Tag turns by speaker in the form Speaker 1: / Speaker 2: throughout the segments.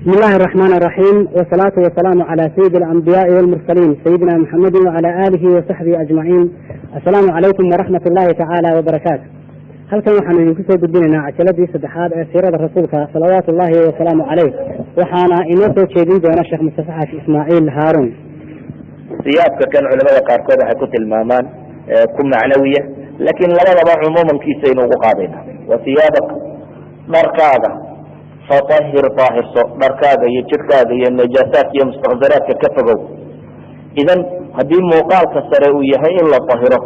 Speaker 1: بسم الله الرحمن الرحيم، والصلاة والسلام على سيد الأنبياء والمرسلين سيدنا محمد وعلى آله وصحبه أجمعين. السلام عليكم ورحمة الله تعالى وبركاته. هل كان waxaan idinku soo gudbinaynaa cajaladii saddexaad ee siirada rasuulka salawaatu ullaahi wasalaamu calayh, waxaana inoo soo jeedin doona sheekh Mustafa Xaaji Ismaaciil Haaruun.
Speaker 2: siyaadka kan culimada qaarkood waxay ku tilmaamaan ku macnawiya, laakiin labadaba cumuumankiisa aynu ugu qaadayna. wa siyaabak, dharkaaga fatahir daahirso, dharkaaga iyo jidhkaaga iyo najaasaadka iyo mustaqdaraadka ka fogow. idan haddii muuqaalka sare uu yahay in la tahiro,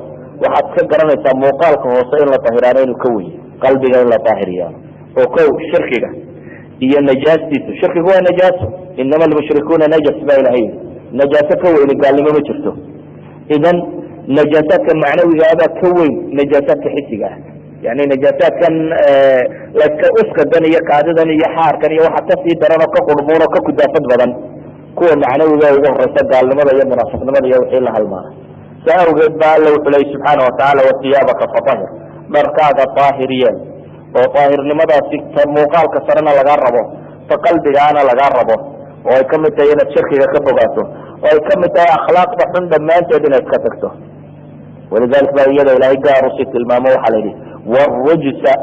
Speaker 2: waxaad ka garanaysaa muuqaalka hoose in la tahiraano inuu ka weyn qalbiga in la daahiriyaano. oo kow shirkiga iyo najaastiisu, shirkigu waa najaaso, inama almushrikuuna najas baa ilahay, najaaso ka weyni gaalnimo ma jirto. idan najaasaadka macnawiga abaa ka weyn najaasaadka xisiga ah. yani najaasaadkan laska uskadan iyo kaadidan iyo xaarkan iyo waxa kasii daran oo ka qurmuun oo ka kudaafad badan, kuwa macnawiga ugu horeysa gaalnimada iyo munaafiqnimada iyo wixii la halmaana. saa awgeed baa alla wuxuu leeyay subxaana watacaala wasiyaabaka fatahir, dharkaaga daahir yeel. oo daahirnimadaasi ta muuqaalka sarena lagaa rabo, ta qalbigaana lagaa rabo, oo ay kamid tahay inaad shirkiga ka fogaato, oo ay kamid tahay akhlaaqda xun dhammaanteed inaad ka tagto. walidalik baa iyada ilaahay gaar usi tilmaamo, waxaa la yidhi wrujsa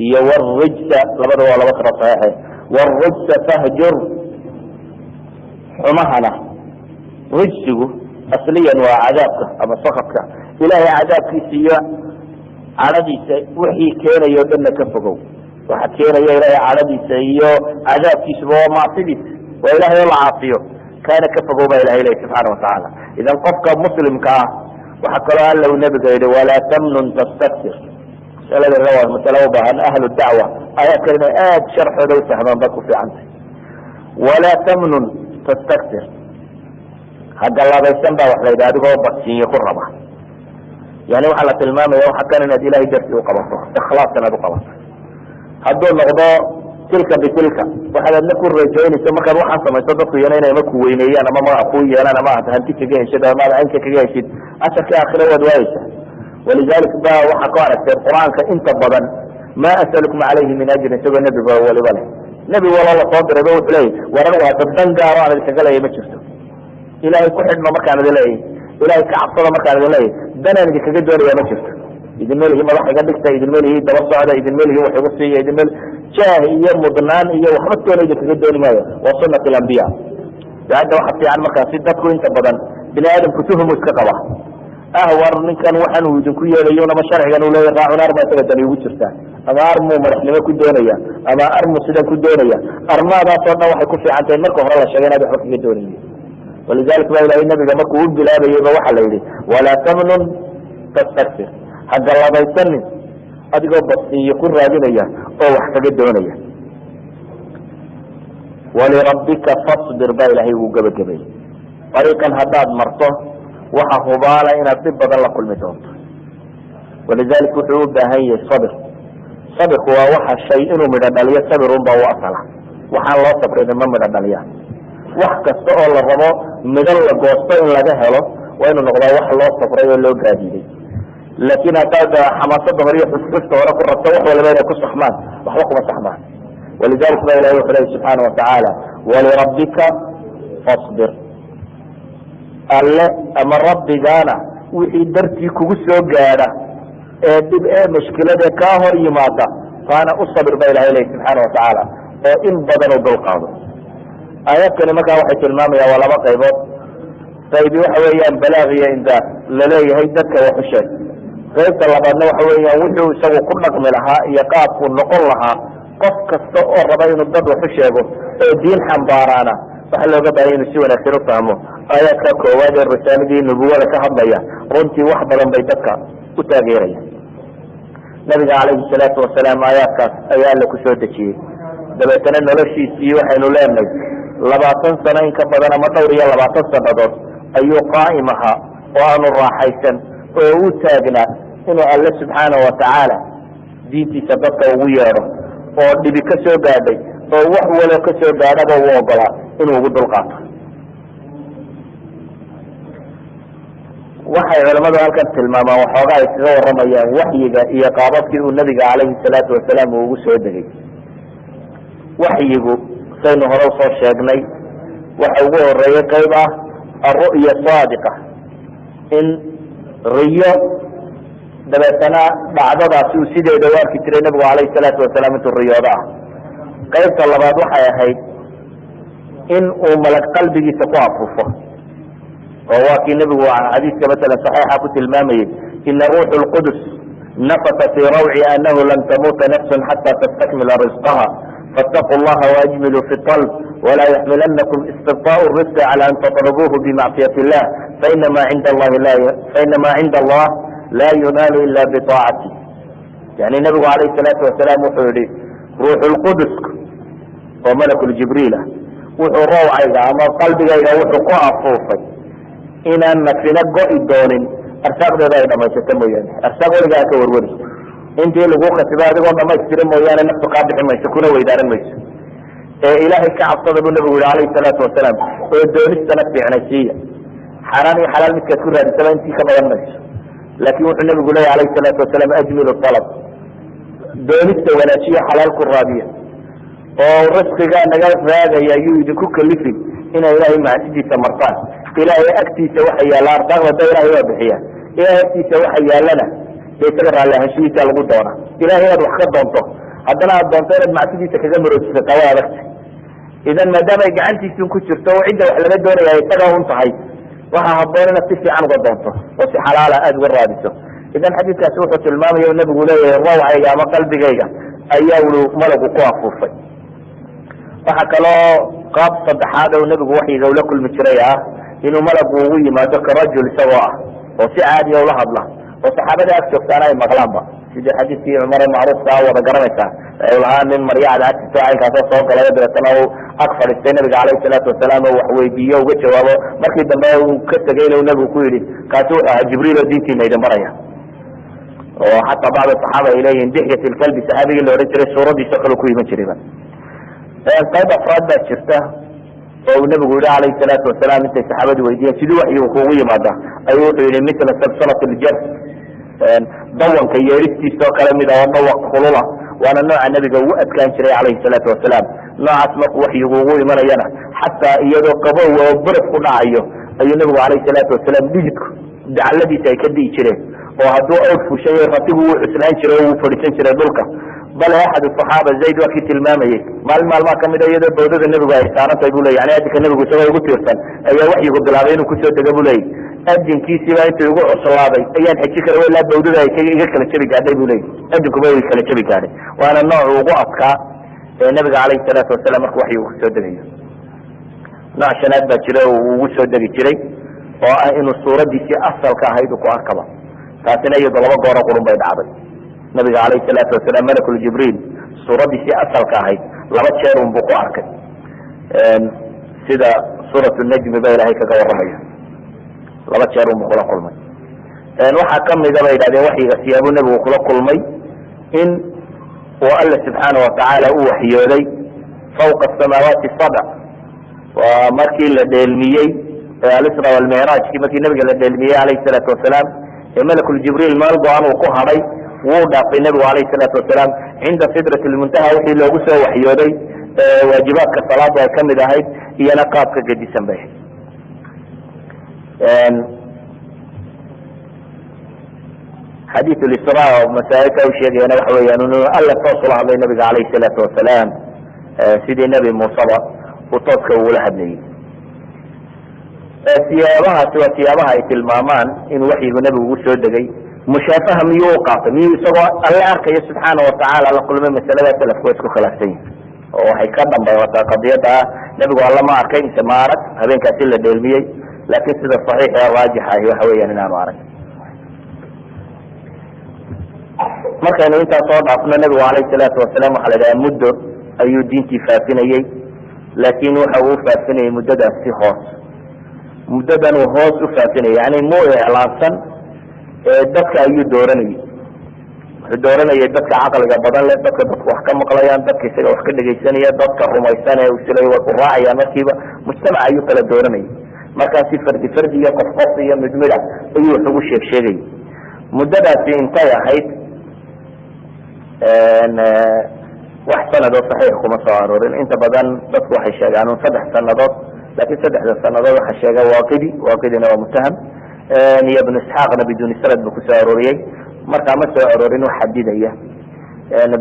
Speaker 2: iyo wrijsa, labada waa laba kala saxiixe. wrujsa fahjur, xumahana rijsigu asliyan waa cadaabka ama sakadka ilahay, cadaabkiisa iyo cadhadiisa wixii keenayo o dhanna ka fogow. waxa keenaya ilahay cadhadiisa iyo cadaabkiisaba waa macsidiisa, waa ilahay oo la caafiyo, kaana ka fogow baa ilahay leeyahy subxaana watacaala. idan qofka muslimka ah waxaa kaloo alla uu nabiga yihi walaa tamnun tastaktir. masalada waa masale u baahan ahlu dacwa aayaadkan inay aada sharxooda ufahmaan bad ku fiican tahay. walaa tamnun tastaktir, hagalabaysan baa wax la yidhi adigoo badsiinyo ku raba. yani waxaa la tilmaamaya waxa kan inaad ilahay darti uqabato, ikhlaas inaad uqabato. hadduu noqdo tilka bitilka, waxaad adna ku rajaynaysa markaad waxaan samayso dadku iyana inay ama kuweyneeyaan ama magac kuu yeelaan ama aad hanti kaga heshid ama aad caynka kaga heshid, casharka aakhira waad waayeysa. walidalik ba waxaa ku aragteen qur-aanka inta badan ma asalukum calayhi min ajrin, isagoo nebiga waliba leh. nebi walo lasoo dirayba wuxuu leeyay war anigu hadda dan gaaro aan idinkaga leeyahy ma jirto. ilahay ku xidhno markaan idin leeyahy, ilahay ka cabsado markaan idin leeyahy, danaan idinkaga doonaya ma jirto. idin melihi madax iga dhigta, idin melihi daba socda, idin melihi wax igu siiya, idin mel jaah iyo mudnaan iyo waxba toona idinkaga dooni maayo. waa sunat alambiya. hadda waxa fiican markaasi dadku inta badan bini aadamku tuhumu iska qaba, war ninkan waxaan uu idinku yeelayo nama sharcigan uu leeyahy raacun arma isaga dani ugu jirtaa, ama armuu madaxnimo ku doonaya, ama armuu sidan ku doonaya. armaadaasoo dhan waxay ku fiican tahay marka hore la sheegay inaad waxba kaga doonayni. walidalik baa ilahay nabiga markuu u bilaabayeyba waxaa la yidhi walaa tamnun tastaktir, hagalabaysanin adigoo badsiiyo ku raadinaya oo wax kaga doonaya. walirabbika fasbir baa ilahay ugu gebagabay. ariiqan haddaad marto waxa hubaala inaad dhib badan la kulmi doonto. walidalik wuxuu u baahan yahay sabir. sabirku waa waxa shay inuu midho dhaliyo, sabirun baa u asala. waxaan loo sabrina ma midho dhaliya. wax kasta oo la rabo midho la goosto in laga helo waa inuu noqdaa wax loo sabray oo loo gaadiiday. laakiin haddaad xamaasada hore iyo xusxusta hore ku rabto wax waliba inay ku saxmaan, waxba kuma saxmaan. walidalik baa ilahi wuxuu leeyahy subxaana watacaala walirabbika fasbir. alle ama rabbigaana wixii dartii kugu soo gaadha ee dhib ee mashkilada kaa hor yimaada, taana u sabir baa ilahay leeyahy subxaana watacaala, oo in badan u dulqaado. aayaadkani markaa waxay tilmaamayaan waa laba qaybood. qaybi waxa weeyaan balaaq iyo indaar, laleeyahay dadka wax u sheeg. qaybta labaadna waxa weeyaan wuxuu isagu ku dhaqmi lahaa iyo qaabkuu noqon lahaa qof kasta oo raba inuu dad wax u sheego oo diin xambaaraana waxaa looga baahaya inuu si wanaagsan u fahmo. aayaadka koowaad ee risaaladii nubuwada ka hadlaya runtii wax badan bay dadka u taageeraya. nabiga calayhi salaatu wasalaam aayaadkaas ayaa alla ku soo dejiyey. dabeetana noloshiisii waxaynu leenahay 20 sano in ka badan ama dhowr iyo 20 sanadood ayuu qaa'im ahaa oo aanu raaxaysan oo u taagnaa inuu alle subxaana watacaala diintiisa dadka ugu yeedho, oo dhibi ka soo gaadhay oo wax walo ka soo gaadhaba uu ogolaa inuu ugu dulqaato. waxay culamadu halkan tilmaamaan waxoogaa ay kaga waramayaan waxyiga iyo qaababkii uu nabiga calayhi salaatu wasalaam uu ugu soo degay. waxyigu saynu hore usoo sheegnay waxa ugu horeeyay qayb ah alru'ya saadiqa, in riyo dabeetana dhacdadaasi uu sideeda u arki jiray nabigu calayhi salaatu wasalaam intuu riyoodo ah. qaybta labaad waxay ahayd in uu malag qalbigiisa ku afuufo, oo waa kii nabigu xadiiska masalan saxiixa ku tilmaamayay ina ruuxu lqudus nafasa fii rawci anahu lan tamuuta nafsun xata tastakmila risqaha faاtaquu llaha waajmiluu fi طalb wla yaxmilanakum istibطaء الrisqi calى an taطlubuuhu bimacصiyati illah fainama cinda allah la yunaalu ila biطaacati. yani nabigu calayhi salaatu wasalaam wuxuu yihi ruuxu lquduska oo malakuljibriila wuxuu rawcayga ama qalbigayga wuxuu ku afuufay inaan nafina go'i doonin arsaaqdeeda ay dhamaysato mooyaane. arsaaq weligaa ka warwari, intii lagu khasiba adigoo dhamaystira mooyaane naftu kaa bixi mayso kuna weydaaran mayso. ee ilaahay ka cabsada buu nabigu yihi calayhi salaatu wasalaam, oo doonistana fiicnaysiiya. xaaraan iyo xalaal midkaad ku raadisaba intii ka badan mayso. laakin wuxuu nabigu leeya calayhi salaatu wasalaam ajmilu alab, doonista wanaajiya xalaal ku raadiya, oo risqigaa naga raagaya ayuu idinku kalifin inay ilaahay macsidiisa martaan. ilaahay agtiisa waxa yaalla arsaaqda da ilahay waa bixiya, ilahay agtiisa waxa yaallana dee isaga raalli ahaanshihiisa lagu doona. ilahay inaad wax ka doonto haddana aad doonto inaad macsidiisa kaga maroojisataa waa adagta. idan maadaama ay gacantiisin ku jirto oo cidda wax laga doonaya isaga un tahay, waxaa haboon inaad si fiican uga doonto oo si xalaala aada uga raadiso. idan xadiidkaasi wuxuu tilmaamaya nabigu leeyahay rawcayga ama qalbigayga ayaa uu malagu ku afuufay. waxaa kaloo qaab saddexaad oo nabigu waxyiga ula kulmi jiray ah inuu malagu ugu yimaado karajul isagoo ah oo si caadiya ula hadla, oo saxaabada ag joogtaana ay maqlaanba, sidii xadiidkii cumar macruufka wada garanaysaa lahaa nin maryacda agtiisa caynkaasoo soo galay dabeetana uu ag fadhiistay nabiga calayhi salaatu wasalaam oo wax weydiiyo uga jawaabo. markii dambe uu ka tegayna uu nabigu ku yidhi kaasi wuxuu ahaa jibriil oo diintiina idin baraya. oo xataa bacd saxaaba ay leeyihin dixyat ilkalbi saxaabigii la odhan jiray suuradiisa kale ku iman jirayba. qayb afraad baa jirta oo uu nabigu yihi calayhi salaatu wasalaam intay saxaabadu weydiiyeen sidii waxyigu kuugu yimaada, ayuu wuxuu yihi mila salsalat ljar, dawanka yeeristiisa oo kale mid oo dawaq kulula, waana nooca nabiga ugu adkaan jiray calayhi salaatu wasalaam. noocaas markuu waxyigu ugu imanayana xataa iyadoo qabow oo baraf ku dhacayo ayuu nabigu calayhi salaatu wasalaam dhididku dacaladiisa ay ka di'i jireen, oo hadduu awr fushay ratigu wuu cuslaan jiray oo wuu fadhiisan jiray dhulka. bale axad saxaaba zayd waa kii tilmaamayey maalin maalmaha kamid a iyadoo bawdada nebigu ay saarantahay bu ley yani adinka nebigu isagoo igu tiirsan ayaa waxyigu bilaabay inuu kusoo dega bu leeyay. adinkiisiibaa intuu igu cuslaaday ayaan xeji kara ilaa bawdada ay iga kala jabi gaadhay bu leeyay. adinkuba way kala jabi gaadhay, waana nooc ugu adkaa ee nabiga calayhi salaatu wasalaam marka waxyigu kusoo degayo. nooc shanaad baa jira uu ugu soo degi jiray oo ah inuu suuradiisii asalka ahayd uu ku arkaba. taasina iyado laba gooro qurun bay dhacday. nabiga calayhi salaatu wasalaam malakul jibriil suuradiisii asalka ahayd laba jeer un buu ku arkay, sida suuratu najmi ba ilahay kaga waramayo. laba jeer un buu kula kulmay. waxaa kamida bay yidhahdeen waxyiga siyaabuu nebigu kula kulmay in uu alla subxaana watacaala u waxyooday fawqa asamaawaati sabc. waa markii la dheelmiyey alisra walmicraajkii markii nabiga la dheelmiyey calayhi salaatu wasalaam ee malakul jibriil meel go-an uu ku hadhay wuu dhaafay nabigu calayhi salaatu wasalaam cinda sidrat lmuntaha wixii loogu soo waxyooday waajibaadka salaadu ay kamid ahayd iyona qaabka gedisan bay ahayd. xadiid lisra oo masaailka u sheegayana waxa weeyaan inuu alla toos ula hadlay nabiga calayhi salaatu wasalaam sidii nebi muuseba uu tooska ugula hadlayay. siyaabahaasi waa siyaabaha ay tilmaamaan inuu waxyigu nebigu ugu soo degay. mushaafaha miyuu u qaatay, miyuu isagoo alle arkayo subxaana watacaala la kulmay masalada salafku way isku khilaafsan yihin oo waxay ka dambaywataa qadiyada ah nebigu alla ma arkay mise ma arag habeenkaasi la dheelmiyey. laakin sida saxiix ee raajixa ahi waxa weeyaan inaanu arag. markaynu intaa soo dhaafno nebigu calayhi salaatu wasalaam waxaa la idhaha muddo ayuu diintii faafinayey, laakin waxa uu faafinayay muddadaas si hoos. muddadan uu hoos u faafinayay yani muu iclaansan, dadka ayuu dooranayay. wuxuu dooranayay dadka caqliga badan leh, dadka dadku wax ka maqlayaan, dadka isaga wax ka dhegaysanaya, dadka rumaysan ee isla way ku raacayaan. markiiba mujtamac ayuu kala dooranayay. markaasi fardi fardi iyo qof qof iyo mid mid ah ayuu wax ugu sheeg sheegayay. muddadaasi intay ahayd wax sanadoo saxiix kuma soo aroorin. inta badan dadku waxay sheegaan un 3 sanadood, laakiin 3 sanadood waxaa sheega waaqidina waa mutaham, iyo ibnu isxaaqna biduni sanad buu kusoo arooriyey, markaa ma soo aroorin wax xadidaya.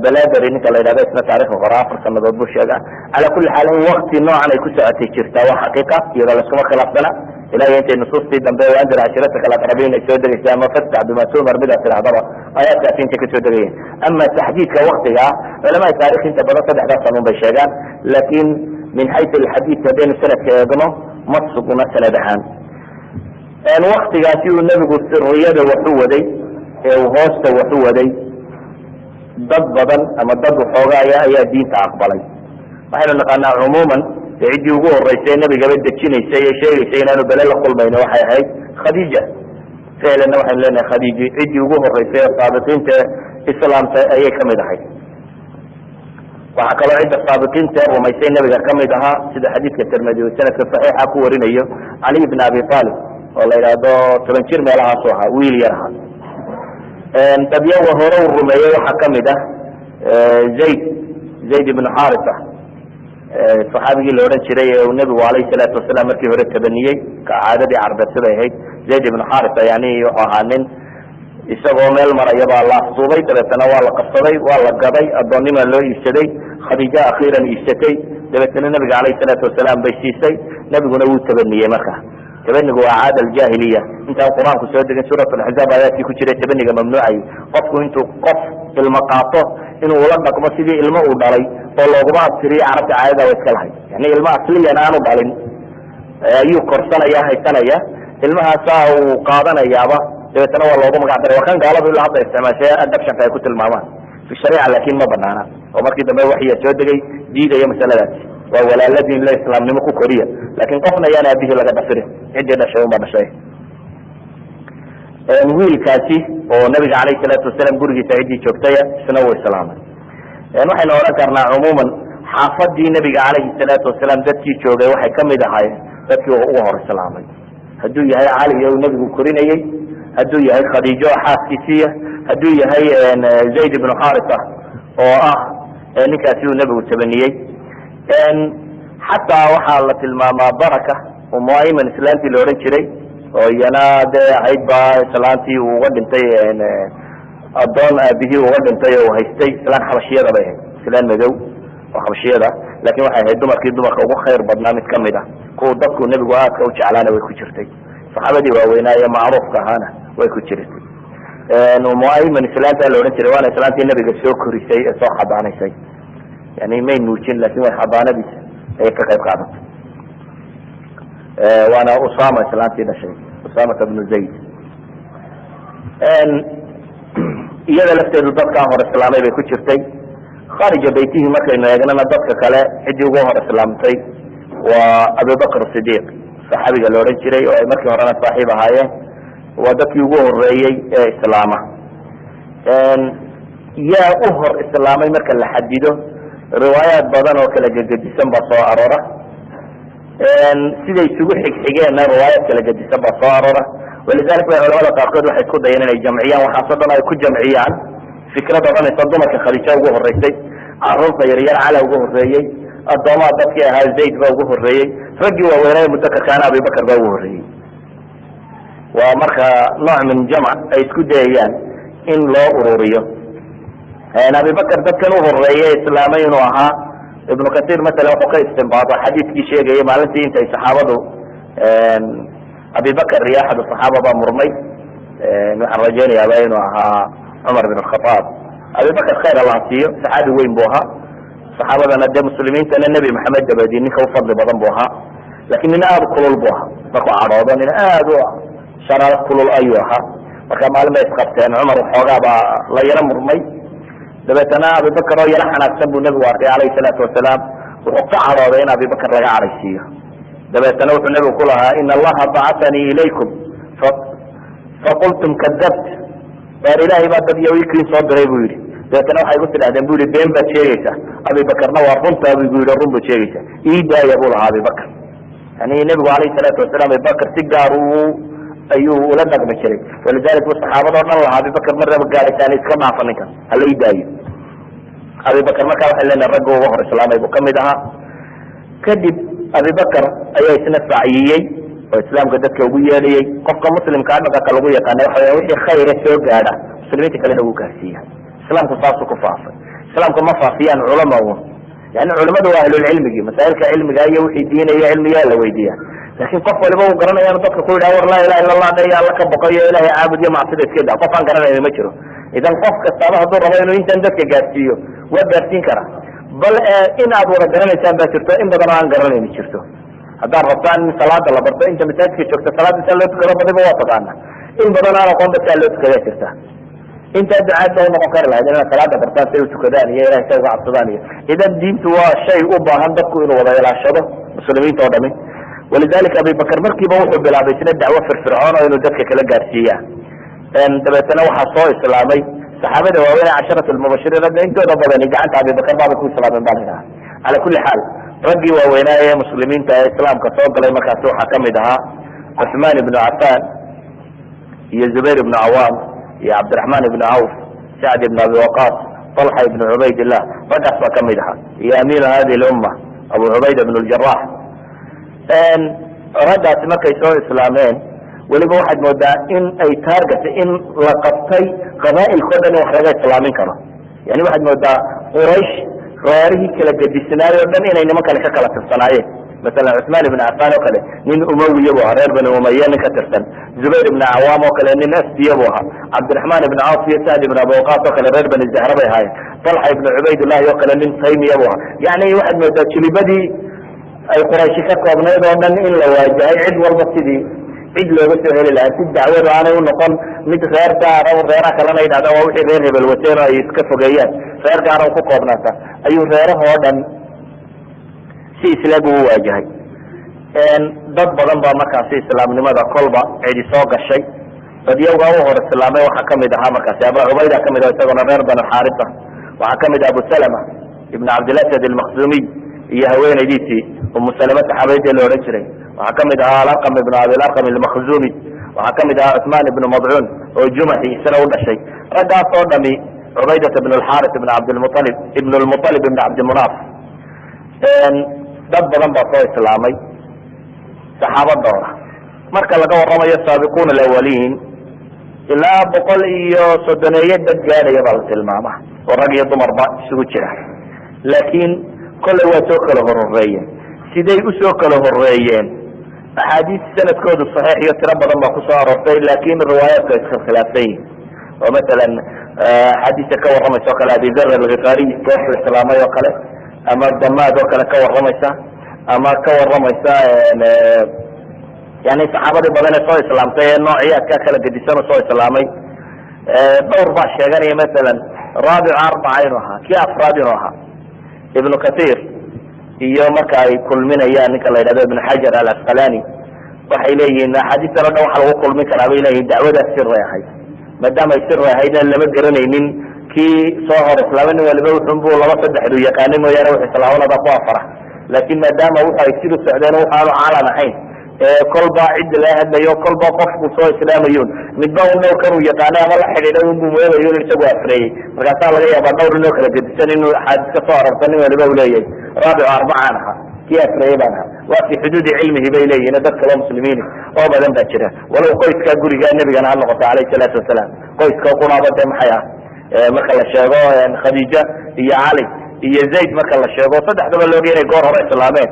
Speaker 2: baladari ninka la yidhahdo isna taarikhka qora 4 sanadood buu sheegaa. calaa kulli xaal in wakti noocan ay ku socotay jirtaa waa xaqiiqa, iyadoo laskuma khilaafsana ilahay intay nusuustii dambe waandir cashirataka alaqrabiin ay soo degaysay ama fastax bima tumar midaad tidhahdaba aayaadkaasi intay kasoo degayeen. ama taxdiidka waktiga ah culamaai taarikh inta badan 3 sanuun bay sheegaan, laakiin min xaysu alxadiid haddaynu sanadka eegno ma sugna sanad ahaan. waktigaasi uu nebigu siriyada waxu waday ee uu hoosta waxu waday, dad badan ama dad waxoogaaya ayaa diinta aqbalay. waxaynu naqaanaa cumuuman ciddii ugu horeysay nabigaba dejinaysay ee sheegaysay inaanu bele la kulmayno waxay ahayd khadiija. ficlanna waxaynu leenahay khadiiji ciddii ugu horeysay ee saabiqiinta islaamta ayay kamid ahayd. waxaa kaloo cidda saabiqiinta rumaysay nabiga kamid ahaa, sida xadiidka tirmidi uu sanadka saxiixa ku warinayo, cali ibn abi talib oo la yidhaahdo 10 jir meelahaasu ahaa, wiil yar ahaa. dadyaga hore u rumeeyey waxaa kamid ah zayd ibnu xarisa, saxaabigii la odhan jiray ee uu nebigu alayhi salaatu wasalaam markii hore tabaniyey, caadadii carbeed siday ahayd. zayd ibnu xarisa yani wuxuu ahaa nin isagoo meel maraya baa la afsuubay, dabeetana waa la qabsaday, waa la gaday, addoonnima loo iibsaday, khadiija akhiiran iibsatay, dabeetana nebiga alayhi salaatu wasalaam bay siisay, nebiguna wuu tabaniyey. marka tabanigu waa caada aljaahiliya, intaan qur-aanku soo degin suurat alxzaab aayaadkii ku jiray tabaniga mamnuucay. qofku intuu qof ilmo qaato inuu ula dhaqmo sidii ilmo uu dhalay oo looguma abtiriyo carabta caadada way iska lahayd. yani ilmo asliyan aanu dhalin ayuu korsanaya, haysanaya, ilmahaasaa uu qaadanayaaba, dabeetana waa loogu magac daray. waa kan gaaladu ilaa hadda isticmaashay adabshanka ay ku tilmaamaan fi shariica, laakin ma banaana. oo markii dambe waxya soo degay diidaya masaladaasi. waa walaaladii la islaamnimo ku koriya, laakin qofna yaan aabihii laga dhafirin, ciddii dhashay unba dhashay. wiilkaasi oo nabiga alayhi salaatu wasalaam gurigiisa ciddii joogtaya isna wuu islaamay. waxaynu odhan karnaa cumuuman xaafadii nabiga alayhi salaatu wasalaam dadkii joogay waxay kamid ahaayeen dadkii ugu hor islaamay. hadduu yahay cali uu nebigu korinayey, hadduu yahay khadiijo xaaskiisiiya, hadduu yahay zayd ibnu xarisa oo ah ninkaasi uu nebigu tabaniyey. xataa waxaa la tilmaamaa baraka umu ayman islaantii la odhan jiray, oo iyana dee ahayd ba islaantii uu uga dhintay addoon aabihii uga dhintay oo haystay. islaan xabashiyada bay ahayd, islaan madow oo xabashiyada, laakin waxay ahayd dumarka ugu khayr badnaa mid kamid ah, kuwa dadku nebigu aadka u jeclaana way ku jirtay. saxaabadii waaweynaaye macruufka ahaana way ku jirtay. umu ayman islaanta la odhan jiray waana islaantii nebiga soo korisay ee soo xadaanaysay. yani may nuujin, laakin way xadaanadiisa ayay ka qayb qaadatay. waana usama islaantii dhashay, usamata bnu zayd. iyada lafteedu dadkaa hor islaamay bay ku jirtay. kharija baytihi markaynu eegnana dadka kale ciddii ugu hor islaamtay waa abubakr sidiq, saxaabiga la odhan jiray, oo ay markii horena saaxiib ahaayeen. waa dadkii ugu horeeyey ee islaama. yaa u hor islaamay marka la xadido, riwaayaat badan oo kala gegedisan baa soo aroora. siday isugu xigxigeenna riwaayaat kala gedisan baa soo aroora. walidalik bay culamada qaarkood waxay isku dayeen inay jamciyaan waxaasoo dhan ay ku jamciyaan fikrad odhanaysa dumarka khadiija ugu horeysay, caruurta yaryar cala ugu horeeyey, addoomaha dadkii ahaa zayd ba ugu horeeyey, raggii waaweynaaye mudakarkaana abubakar baa ugu horeeyey. waa marka nooc min jamc ay isku dayayaan in loo ururiyo. abubakar dadkan u horeeye islaamay inuu ahaa, ibnu kathir masala wuxuu ka istinbaado xadiidkii sheegayay maalintii intay saxaabadu abubakar iyo axad saxaaba baa murmay. waxaan rajaynayaaba inuu ahaa cumar bin khaaab. abubakar khayr allah siiyo, saxaabi weyn buu ahaa. saxaabadana dee muslimiintana nebi maxamed dabadi ninka u fadli badan buu ahaa, lakin nin aada kulul buu ahaa. markuu cadhoodo nin aad u sharaarad kulul ayuu ahaa. marka maalin bay isqabteen, cumar waxoogaa baa la yaro murmay. dabeetana abubakar oo yaro xanaagsan buu nebigu arkay alayhi salaatu wasalaam, wuxuu ka cadhooday in abubakar laga cadhaysiiyo. dabeetana wuxuu nebigu ku lahaa in allaha bacatanii ilaykum faqultum kadabt, waar ilaahay baa dad iyoikiin soo diray buu yihi. dabeetana waxay ku tidhahdeen bu yihi been baad sheegaysa, abubakarna waa runtaa bu yihi run baad sheegaysa, ii daaya buu lahaa abubakar. yani nebigu alayhi salaatu wasalaam abubakar si gaar ayuu ula dhaqmi jiray. walidalik bu saxaabado dhan lahaa abubakar marnaba gaadhaysaan iska dhaafa ninkan hala ii daayo. abibakar markaa waxay leenahay ragga uga hor islaamay buu kamid ahaa. kadib abibakar ayaa isna faaciyey oo islaamka dadka ugu yeedhayey. qofka muslimkaa dhaqanka lagu yaqaana waxa wixii khayra soo gaadha muslimiinta kalena ugu gaarsiiya. islaamku saasuu ku faafay. islaamka ma faafiyaan culama un, yani culamadu waa ahlulcilmigii, masaa'ilka cilmiga iyo wixii diinaya cilmigaa la weydiiya. laakin qof waliba uu garanayaan dadka ku yidhaha war laa ilaha illa allah dha alla ka boqayo ilahay caabud iyo macsida iska daa, qof aan garanayna ma jiro. idan qof kastaaba hadduu rabo inuu intan dadka gaarsiiyo waa gaarsiin karaa. bal in aad wada garanaysaan baa jirto, in badan oo aan garanayni jirto. haddaad rabtaan in salaada la barto, inta masaajidka joogta salaada saa loo tukado badiba waa taqaana. in badan aan aqoonba saa loo tukadaa jirta. intaa ducaad ba unoqon kari lahayd inaad salaada bartaan say utukadaan iyo ilahay say uga cabsadaan iyo. idan diintu waa shay u baahan dadku inuu wada ilaashado, muslimiinta oo dhami. walidalika abibakar markiiba wuxuu bilaabay isna dacwo firfircoon oo inuu dadka kala gaarsiiya. dabeetana waxaa soo islaamay saxaabada waaweyn casharat lmubashiriin, ragga intooda badani gacanta abibakar baaba ku islaameen baa laydhaha. cala kuli xaal raggii waaweynaa ee muslimiinta ee islaamka soo galay markaasi waxaa kamid ahaa cuثmaan ibnu cafan iyo zubayr ibnu cawaam iyo cabdiraxmaan ibnu cawf, sacd ibn abi waqas, طalxa ibnu cubaydillah, raggaas baa kamid ahaa, iyo amiinu hadihi lumma abu cubayda ibn ljarax. raggaasi markay soo islaameen weliba waxaad moodaa in ay taargata in la qabtay qabaa'ilkao dhan in wax laga islaamin karo. yani waxaad moodaa quraysh reerihii kala gedisnaayo o dhan inay nimankani ka kala tirsanaayeen. masalan cuثmaan ibn cafan oo kale nin umawiya bu ahaa, reer bani umaya nin ka tirsan. zubayr ibn cawaam oo kale nin asdiya bu ahaa. cabdiraxmaan ibn cawf iyo sacd ibn abi waqas oo kale reer bani zahra bay ahaayeen. طalxa ibn cubaydillahi oo kale nin taymiya bu ahaa. yani waxaad moodaa jilibadii ay qurayshi ka koobnayd oo dhan in la waajahay cid walba sidii cid looga soo heli lahaa, si dacwadu aanay unoqon mid reer gaara reeraha kalena yidhahda waa wixii reer hebel wateen oo ay iska fogeeyaan, reer gaara ku koobnaata ayuu reerahoo dhan si islaam ugu waajahay. dad badan baa markaasi islaamnimada kolba cidi soo gashay. dadyawga u hor islaamay waxaa kamid ahaa markaasi abu cubayda kamid ah, isagoona reer bani xaarisa. waxaa kamid ah abu salama ibn cabdilasad almakzumiy iyo haweenaydiisii umu salama saxaabayadii la odhan jiray. waxaa kamid ahaa alarqam ibn abilarqam almakzumi. waxaa kamid ahaa cuثmaan ibn madcuun oo jumaxi isna u dhashay. raggaas oo dhami cubaydata ibn alxaris ibn cabdilmualib ibn lmualib ibn cabdimunaaf. dad badan baa soo islaamay saxaabadooda. marka laga waramayo saabiquuna alawaliin ilaa 130 dad gaadhaya baa la tilmaama oo rag iyo dumarba isugu jira. laakiin kolley waa soo kala horhoreeyeen. siday usoo kala horeeyeen axaadiis sanadkoodu saxiix iyo tiro badan baa kusoo aroortay, laakin riwaayaadka iskhilaafsan yihin. oo masalan axaadiista ka warramaysa oo kale abi dar alghifariy kooxu islaamay oo kale, ama damaad oo kale ka warramaysa, ama ka warramaysa yani saxaabadii badan ee soo islaamtay ee noociyaadka kala gedisan oo soo islaamay. dhowr baa sheeganaya masalan raabica arbaca inuu ahaa, kii afraad inuu ahaa ibnu kathir iyo marka ay kulminayaan ninka la yidhahdo ibn xajar alasqalani waxay leeyihiin axaadiistan o dhan waxa lagu kulmin karaa bay leeyihin dacwadaas siray ahayd. maadaama ay siray ahaydna lama garanaynin kii soo hor islaamay nin waliba wuxunbu 2-3 yaqaana mooyaane wux islaamanada ku afara. laakin maadaama wuxu ay sidu socdeen waxaanu caalan ahayn, kolba cid la hadlayo kolba qofku soo islaamayon midba unoo kanuu yaqaana ama la xidhiidhay unbu moodayo in isagu afreeyey. markaasaa laga yaabaa dhowr inoo kala gedisan inuu axaadiis ka soo arorta nin waliba u leeyahay raabicu arbacaan ahaa, kii afreeyey baan ahaa. waa fi xuduudi cilmihi bay leeyihin dad kaloo muslimiin oo badan baa jira. walow qoyska guriga nabigana ha noqoto alayh salaatu wasalaam, qoyska qunaaba de maxay ah marka la sheego khadiija iyo cali iyo zayd marka la sheego saddexdaba looga inay goor hore islaameen.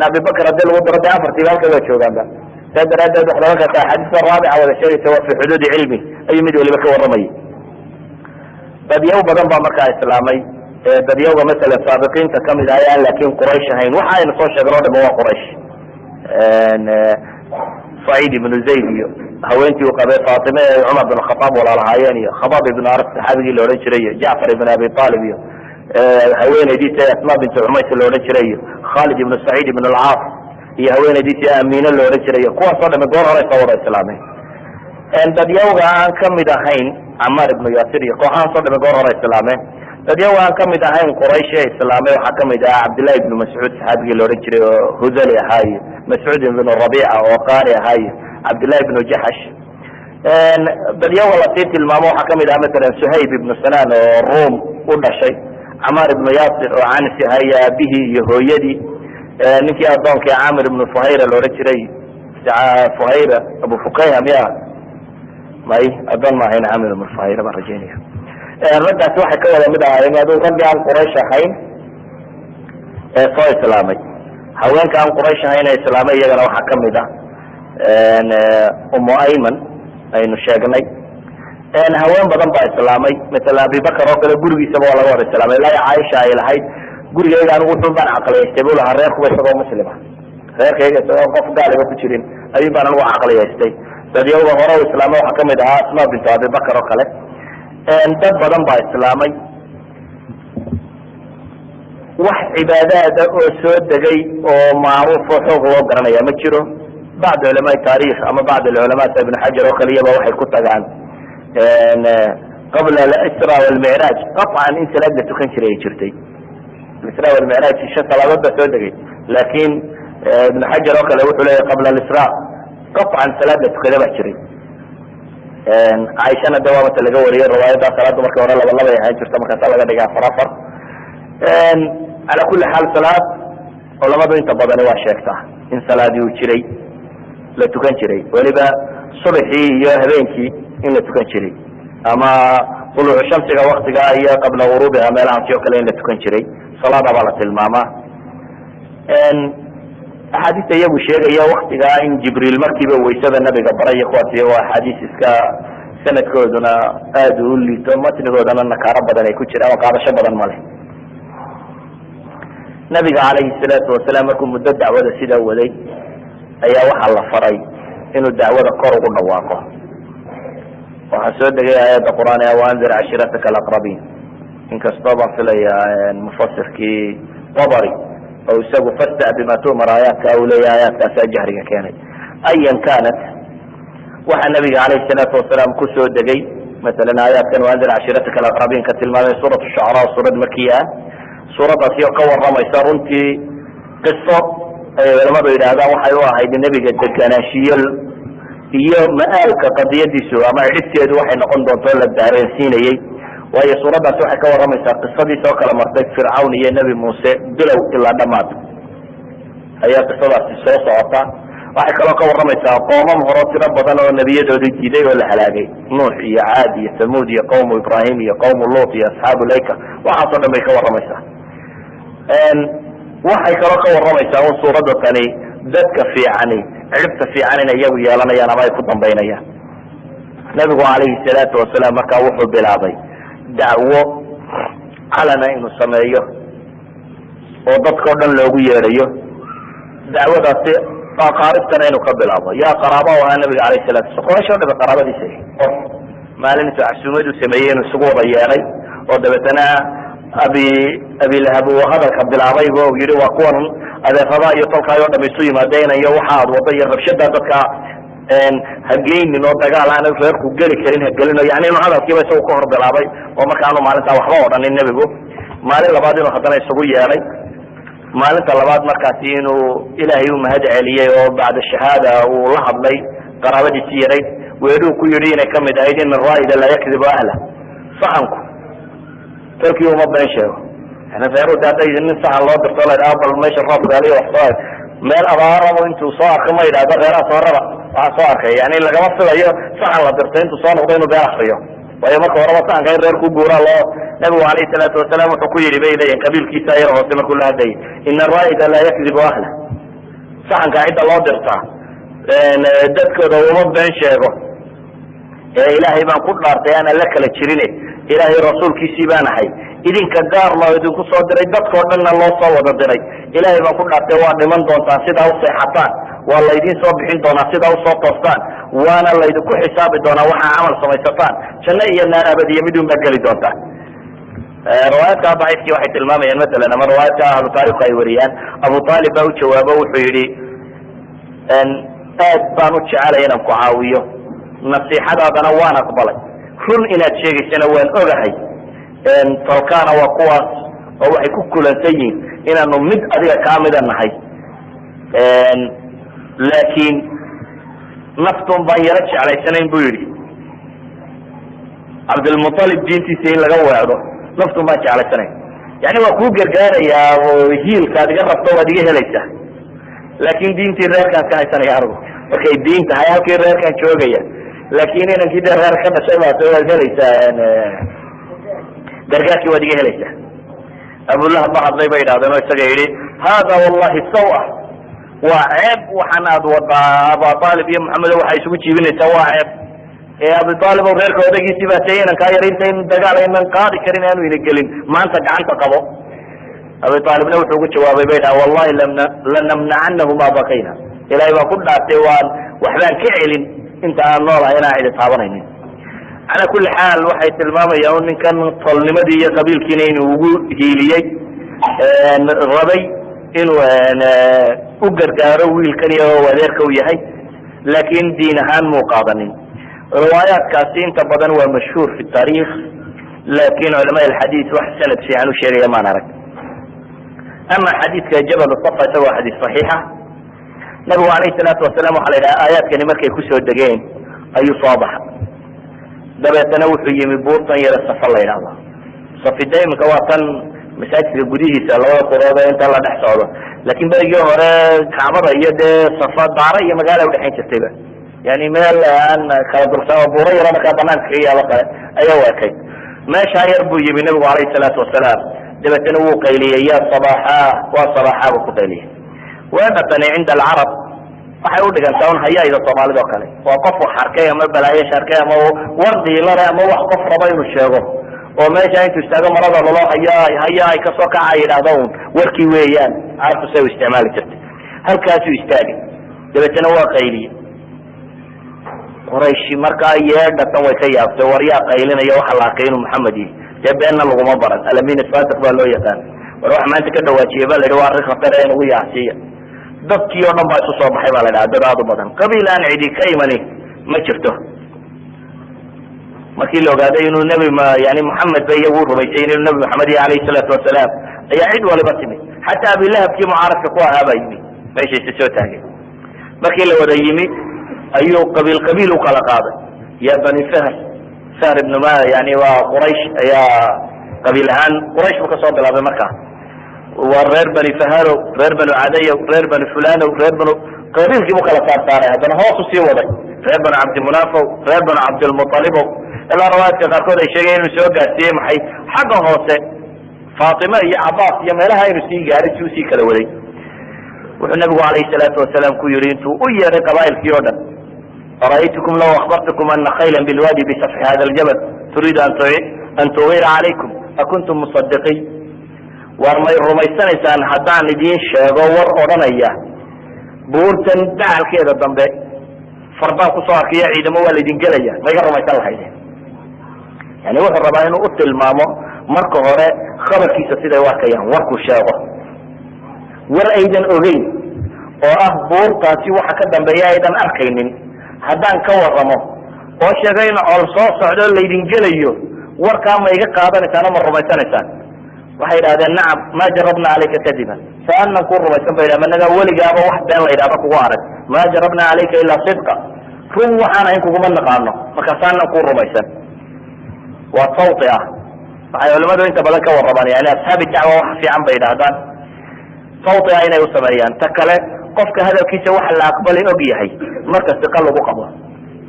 Speaker 2: abibakr hadii lagu daro de afartiiba halka waa joogaanba. saa daraadeed waxaa laga karta axaadiista raabica wada sheegaysa waa fi xuduudi cilmi ayuu mid waliba ka warramayay. dadyaw badan baa markaa islaamay. dadyawga masalan saabiqiinta kamid ah aan laakin quraysh ahayn. waxa aynu soo sheegno o dhama waa quraysh. saciid ibnu zayd iyo haweentii uu qabay faatime ee cumar bin khataab walaalahaayeen iyo khabaab ibnu arab saxaabigii la odhan jiray iyo jacfar ibn abi talib iyo haweenaydiisa asma bintu cumays la odhan jiray iyo khalid ibnu saciid ibn alcaas iyo haweenaydiisa amine la odhan jiray kuwaasoo dhami goor hore soo wada islaameen. dadyawga aan kamid ahayn camaar ibnu yasir iyo kooxahaasoo dhami goor hore islaameen. dadyaga aan kamid ahayn quraysh ee islaamay waxaa kamid ah cabdillahi ibnu mascuud saxaabigii la odhan jiray oo hudali ahaa iyo mascuud ibnu rabiica oo qaari ahaa iyo cabdillahi ibnu jaxash. dadyaga lasii tilmaamo waxaa kamid ah masalan suhayb ibnu sanaan oo ruum u dhashay, Camaar ibnu Yaasir oo Anas haya bihi iyo hooyadii ninkii adoonka Aamir ibn Fuhayra loo jiray Fuhayra Abu Fukayha miya may adoon ma hayna Aamir ibn Fuhayra barajeenaya raggaas waxay ka wada mid ahaayeen adoo ragga aan Quraysh ahayn soo islaamay haweenka aan Quraysh ahayn ee islaamay iyagana waxa kamid ah Ayman aynu sheegnay haween badan baa islaamay mesela Abi Bakr oo kale gurigiisa waa laga hor islaamay ilaa Aisha ay lahayd gurigeyga anigu wuxuu baan aqliyeystay buu lahaa reerku isagoo muslima reerkayga isagoo qof gaaliba ku jirin ayuu baan anigu aqliyeystay dadiyada hore oo islaamay waxa kamid ah Asma bint Abi Bakr oo kale dad badan baa islaamay wax cibaadada oo soo degay oo macruuf oo xoog loo garanaya ma jiro بعض علماء التاريخ أما بعض العلماء ابن حجر وكليه وحي كتغان قبل الإسراء والمعراج قطعا انت لا تكون شرعي شرتي الإسراء والمعراج الشيء صلوات بسودقي لكن ابن حجر وكله وحي قبل الإسراء قطعا ثلاثة تكون بشري عايشان الدوامة اللي قوري الرواية صلاة مركة ورا الله والله يعني شرطة مركة صلاة دقاء فرافر على كل حال صلاة والله ما انت بدني واشيكتها إن صلاة وشري لا تكون شري ولبا صبحي يا هبينكي إن لا تكون شري أما طلوع الشمس وقتها هي قبل غروبها ما لها شيء كلا إن لا تكون شري صلاة بالة الماما إن أحاديث يبو شيء هي وقتها إن جبريل مركبة ويسد النبي قبل إخواتي وأحاديث إسكا سنة كودنا آدو اللي تمتني كودنا أنك ربنا يكون شري أو قاعد شبنا ماله نبي عليه الصلاة والسلام يكون مدة دعوة سيدة ولي ayaa waxa la faray inuu dacwada kor ugu dhawaaqo waxa soo degay aayada quraaniga waa anzir ashiratak alaqrabin inkastoo baan filayaa mufassirkii Tabari oo isagu fasta bima tu'mar aayaadka awliya aayaadkaas jahriga keenay ayan kanat waxa nabiga alayhi salatu wasalaam ku soo degay مثلا aayaadkan waa anzir ashiratak alaqrabin ka tilmaamay suuratu shu'ara suurad makiya suuradaasi oo ka waramaysa runtii qiso لما بيد هذا وحي واحد النبي قد كان شيل يوم مآلك قضية سوى ما عرفت يد واحد نقول دون الدارين سيني وهي صورة سوحة كورميسا قصة دي سوى كلام مرتك فرعون يا نبي موسى دلو إلا دمات هي قصة سوى صعطة واحد كلام كورميسا قومهم هرات ربضان والنبي يدعو دي جدي ولا حلاقي نوح يا عاد يا ثمود يا قوم إبراهيم يا قوم لوط يا أصحاب الأيكة وحصل لما يكورميسا waxay kala ka waramaysaa oo suurada tani dadka fiicani ciribta fiicanina iyagu yeelanayaan ama ay ku dambeynayaan nabigu calayhi salaatu wasalaam markaa wuxuu bilaabay dacwo calana inuu sameeyo oo dadkoo dhan loogu yeedhayo dacwadaasi qaaribtana inuu ka bilaabo yaa qaraabo waa nabiga calayhi salaatu wasalaam qoysho dhaba qaraabadiisa maalin intuu casuumad u sameeyey inuu isugu wada yeedhay oo dabeetana أبي لهب وهذا كبلابي ويري وقوان هذا فضاء يطلق يوم يسوي ما دينا يوحد وطير ربشدة ذكر هجين من وتقال أنا فرق وجري كرين هجلنا يعني إنه هذا كيف يسوي كهر بلابي وما كانوا مالنا وحوار عن النبي جو مالنا لبعضنا خطنا يسوي يعني مالنا لبعض مركزين وإلهي يوم هذا عليه وبعد الشهادة ولحظ لي قرابة سيري ويرو كيرين كم دايدين من رائد لا يكذب أهله صحنكم تركي وما بنشوا احنا في عروض هذا من ساعة الله برطالة الأفضل ماشي الرابط عليه وحصاد ما الأبارة وانتو صار كما إذا هذا غيرها صار يعني اللي قمصل هي ساعة الله برطالة انتو صار وضينه بأخرية وهي مركة ورمى ساعة غير غير كبورة الله نبي عليه الصلاة والسلام وحكوية لبي لي قبيل كيسائر وصيما كل هذه إن الرائد لا يكذب أهله ساعة قاعدة الله برطالة دتك وما بنشوا إلهي ما كل أرتيانا لك لتشريني إلهي رسول كيسي بانحي إذن كجار الله يدن كسو دري دكتور من الله صوت دري إلهي ما كنا أتوان من دون تنسيد أو صيحتان والله يدين صوبحين دون نسيد أو صوت طستان وانا الله يدن كو حساب دون وحا عمل صميستان شنا إيا النار أبدي يمدون بقلي دونتان رواياتك ضعيف كي واحد المامي مثلا أما رواياتك أهل طارق أيوريان أبو طالب أو شوابه وحيري أن بانوتش على ينم كعاوية نصيحة هذا وانا أقبلي run inaad sheegaysana waan ogahay talkaana waa kuwaas oo waxay ku kulansan yihiin inaanu mid adiga ka mid nahay laakiin naftun baan yara jeclaysanayn buu yidhi cabdilmutalib diintiisa in laga weecdo naftun baan jeclaysanayn yani waa kuu gargaarayaa oo hiilkaad iga rabto waad iga helaysaa, laakin diintii reerkaan ka haysanaya anigu markay diin tahay halkii reerkaan joogaya, laakin inankii dee reer ka dhashay baase waad helaysaa gargaarkii waad iga helaysaa. abulahab ba hadlay ba yidhahdeen oo isaga yidhi hada wallahi sawa, waa ceeb waxaan aad wadaa aba aalib iyo maxamedo waxay isugu jiibinaysaa waa ceeb. abi aalib o reerka odagiisii baa tay inan kaa yara intaynu dagaal aynan qaadi karin aanu ina gelin maanta gacanta qabo. abi aalibna wuxuu ugu jawaabay bay dhaha wallahi lanamnacanahu ma bakayna, ilahay baa ku dhaartay waan waxbaan ka celin inta aan noolahay inaan cidi taabanaynin. calaa kuli xaal waxay tilmaamayaan ninkan tolnimadii iyo qabiilkiina inuu ugu hiiliyey, rabay inuu u gargaaro wiilkan iyo adeerka u yahay, laakin diin ahaan muu qaadanin. riwaayaatkaasi inta badan waa mashhuur fi taarikh, laakin culamaa alxadiid wax sanad fiican u sheegaya maan arag. ama xadiidka jabal safa isaga waa xadiis saxiixa. nabigu alayhi salaatu wasalaam waxaa la yidhaha aayaadkani markay kusoo degeen ayuu soo baxa, dabeetana wuxuu yimi buurtan yara safa la yidhahdo. safida iminka waa tan masaajidka gudihiisa labada qurood ee inta la dhex socdo, laakin berigii hore kacbada iyo dee safa daara iyo magaala udhexayn jirtayba, yani meel aan kala dursa buuro yaro markaa banaanka kaga yaabo kale ayaa u ekayd. meeshaa yar buu yimi nabigu alayhi salaatu wasalaam, dabeetana wuu qayliyey ya sabaxa, waa sabaxa buu ku qayliyey. weedhatani cinda alcarab waxay udhigantaa un hayayda soomaalida oo kale, waa qof wax arkay ama balaayo sharkay ama war dhiilale ama wax qof rabo inuu sheego, oo meesha intuu istaago marada lalo haya ay kasoo kaca yidhaahdo un warkii weeyaan, carabtu say u isticmaali jirtay. halkaasuu istaagay, dabeetana waa qayliyey. qurayshi markaa yeedhatan way ka yaabtay, war yaa qaylinaya waxa la arkay inuu maxamed yahay, dee beenna laguma baran, alamin sadiq baa loo yaqaan. war wax maanta ka dhawaajiyey ba la yidhi waa arrin khatar ee nagu yaacsiiya. dadkii oo dhan baa isu soo baxay ba la dhaha, dad aad u badan, qabiil aan cidi ka imani ma jirto. markii la ogaaday inuu nebi yani maxamed ba iyagu rumaysay inuu nebi maxamed yahay alayhi salaatu wasalaam, ayaa cid waliba timi, xataa abilahabkii mucaaradka ku ahaa baa yimi, meeshaysa soo taagay. markii la wada yimi ayuu qabiil qabiil u kala qaaday. ya bani fahr, fahr ibn ma yani waa quraysh, ayaa qabiil ahaan quraysh buu kasoo bilaabay markaa. waa reer bani faharo, reer banu cadayo, reer bani fulano, reer banu qabiilkii buu kala saarsaaray, haddana hoosu sii waday, reer banu cabdimunafow, reer banu cabdilmualibow, ilaa rawaadka qaarkood ay sheegeen inuu soo gaarsiiyey maxay xagga hoose faatima iyo cabaas iyo meelaha inuu sii gaaray si usii kala waday. wuxuu nabigu alayhi salaatu wasalaam ku yihi intuu u yeeray qabaa'ilkii oo dhan, ara'aytukum law akhbartukum ana khaylan bilwadi bisafxi hada aljabal turiidu an tugira calaykum akuntum musadiqiin. war may rumaysanaysaan haddaan idiin sheego war odhanaya buurtan dacalkeeda dambe fardaan kusoo arkayo ciidamo waa laydin gelaya, mayga rumaysan lahayde. yani wuxuu rabaa inuu u tilmaamo marka hore khabarkiisa siday u arkayaan, warkuu sheego war aydan ogeyn oo ah buurtaasi waxa ka dambeeya aydan arkaynin, haddaan ka waramo oo sheegay in col soo socdo laydin gelayo, warkaa ma iga qaadanaysaan oo ma rumaysanaysaan? waxay idhahdeen nacam, ma jarabna calayka kadiban, saanan kuu rumaysan ba yidhah, anaga weligaaba wax been la yidhahda kugu arag, ma jarabna calayka ilaa sidqa, run waxaan ahayn kuguma naqaano, markaa saanan kuu rumaysan. waa sawti ah, waxay culimadu inta badan ka warrabaan, yani asxaabi dacwa wax fiican bay idhahdaan sawti ah inay u sameeyaan. ta kale qofka hadalkiisa waxa la aqbali og yahay marka siqa lagu qabo.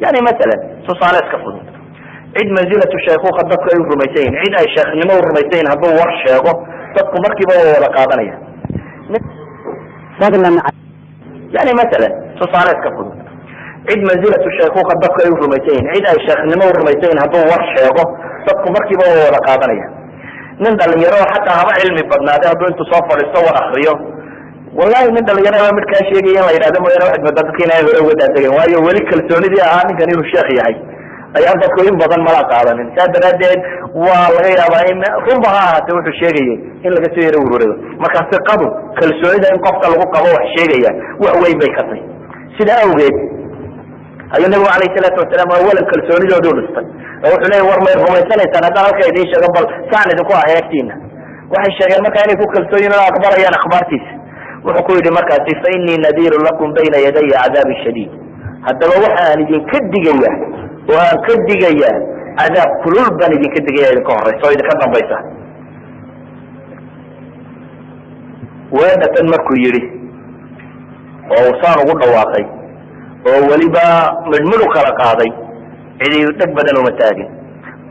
Speaker 2: yani masalan tusaale iska fudud, cid manzilatu shaykhuka dadku ay u rumaysan yihin, cid ay sheekhnimo u rumaysan yihin hadduu war sheego dadku markiiba waa wada qaadanaya. yani masalan tusaale iska fudud, cid manzilatu shaykhuka dadku ay u rumaysan yihin, cid ay sheekhnimo u rumaysan yihin hadduu war sheego dadku markiiba waa wada qaadanaya. nin dhalinyaro xataa haba cilmi badnaade hadduu intuu soo fadhiisto war akriyo, wallahi nin dhalinyaro midkaa sheegaya in la yidhahdo mooyaane waxaad moodaa dadka inay hore uga daadegen, waayo weli kalsoonidii ahaa ninkan inuu sheekh yahay ayaan dadku in badan mala qaadanin. saa daraadeed waa laga yaabaa in runba ha ahaatee wuxuu sheegayay in laga soo yaro ururado. marka siqadu kalsoonida in qofka lagu qabo wax sheegaya wax weyn bay ka tahay. sida awgeed ayuu nabigu alayhi salaatu wasalaam awalan kalsoonidoodu dhistay oo wuxuu leeyahy war may rumaysanaysaan haddaan halka idiin sheego bal saan idinku ah eegtiina. waxay sheegeen markaa inay ku kalsoonyiin oo aqbalayaan akhbaartiisa. wuxuu ku yidhi markaasi fa inii nadiirun lakum bayna yadaya cadaabin shadiid, haddaba waxa aan idinka digaya oo aan ka digaya cadaab kulul baan idinka digaya idinka horeysa oo idinka dambaysa. weedhatan markuu yidhi oo saan ugu dhawaaqay oo weliba midmid u kala qaaday cidi dheg badan uma taagin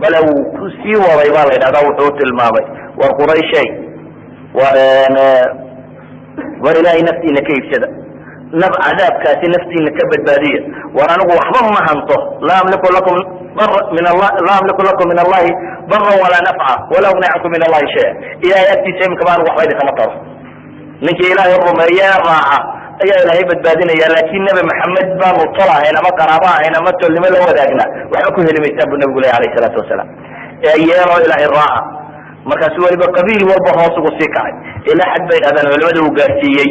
Speaker 2: bale uu ku sii waday baa la yidhahdaa wuxuu tilmaamay war qurayshay war ilaahay naftiina ka iibsada nab cadaabkaasi naftiina ka badbaadiya war anigu waxba ma hanto laa amliku lakum min allahi baran walaa nafca walaa ugni cankum min allahi shaya ilahay agtiisa imika baan waxba idinkama taro ninkii ilaahay rumeeye raaca ayaa ilaahay badbaadinaya laakin nabi maxamed baanu tol ahayn ama qaraabo ahayn ama tolnimo la wadaagna waxba ku heli maysaan buu nabigu leeyahy alayhi salaatu wasalaam yeelo ilaahay raaca markaasu weliba qabiil walba hoos ugu sii kacay ilaa xad bay dhahdaan culimada uu gaarsiiyey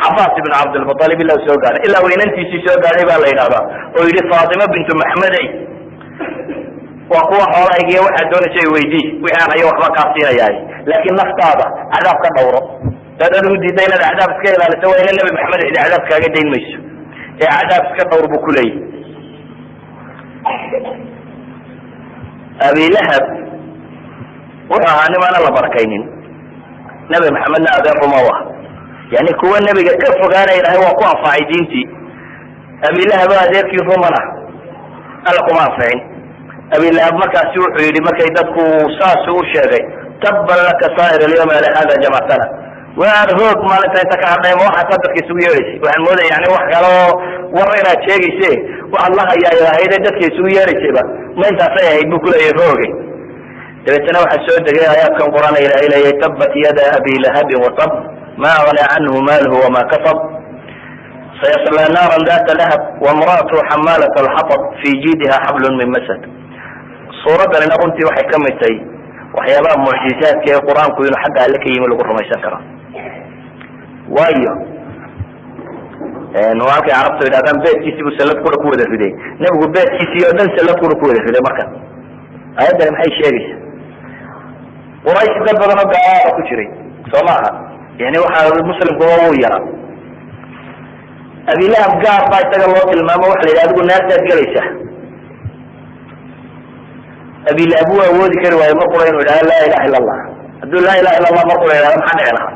Speaker 2: cabaas ibn cabdilmutalib ilaa soo gaaray ilaa weynantiisii soo gaaray baa la yidhahdaa oo yidhi faatima bintu maxamedey waa kuwa xoolahaygiiyo waxaad doonaysa weydii wixii aan hayo waxba kaa siinayaay laakiin naftaada cadaab ka dhawro dad adigu diida inaad cadaab iska ilaaliso waa ina nabi maxamed cidi cadaab kaaga dayn mayso ee cadaab iska dhawr buu ku leeyahy abilahab wuxuu ahaa nimaana la barakaynin nabi maxamedna adeer ruma u ah yani kuwa nebiga ka fogaana ilahay waa ku anfacay diintii abilahab adeerkii rumana alla kuma anficin abilahab markaasi wuxuu yidhi markay dadku saas u sheegay tabban laka saa'ir alyawma ala hada jamactana waar hoog maalinta inta ka hadhayma waxaad dadka isugu yeedhaysay waxaan moodaya yani wax kale oo war inaad sheegayse waxaad la hayaa ahayd dadka isugu yeedhaysayba ma intaasay ahayd buu kuleeyahay hoogay dabeetana waxaa soo degay aayaadkan quraan ilahay leeyahay tabat yada abi lahabin watab ma agna canhu maaluhu wama kasab sayasla naaran data lahab wamra'atu xamalat alxatab fi jiidiha xablun min masad suuraddanina runtii waxay ka mid tahay waxyaabaha mucjizaadka ee qur-aanku inuu xagga alle ka yimi lagu rumaysan karo waayo halkay carabtu yidhahdaan beedkiisii buu salad kura ku wada riday nebigu beedkiisii oo dhan salad kura ku wada riday marka ayaddani maxay sheegaysaa quraysh dad badan oo gaalaada ku jiray soo maaha yani waxaa muslimkuba wuu yaraa abilahab gaar baa isaga loo tilmaamo waxa la yidhi adigu naartaad gelaysaa abilahab wuu awoodi kari waayo mar qura inuu yidhahdo laa ilaha illa allah hadduu laa ilaha illa allah mar qura yidhahdo maxaa dhici lahaa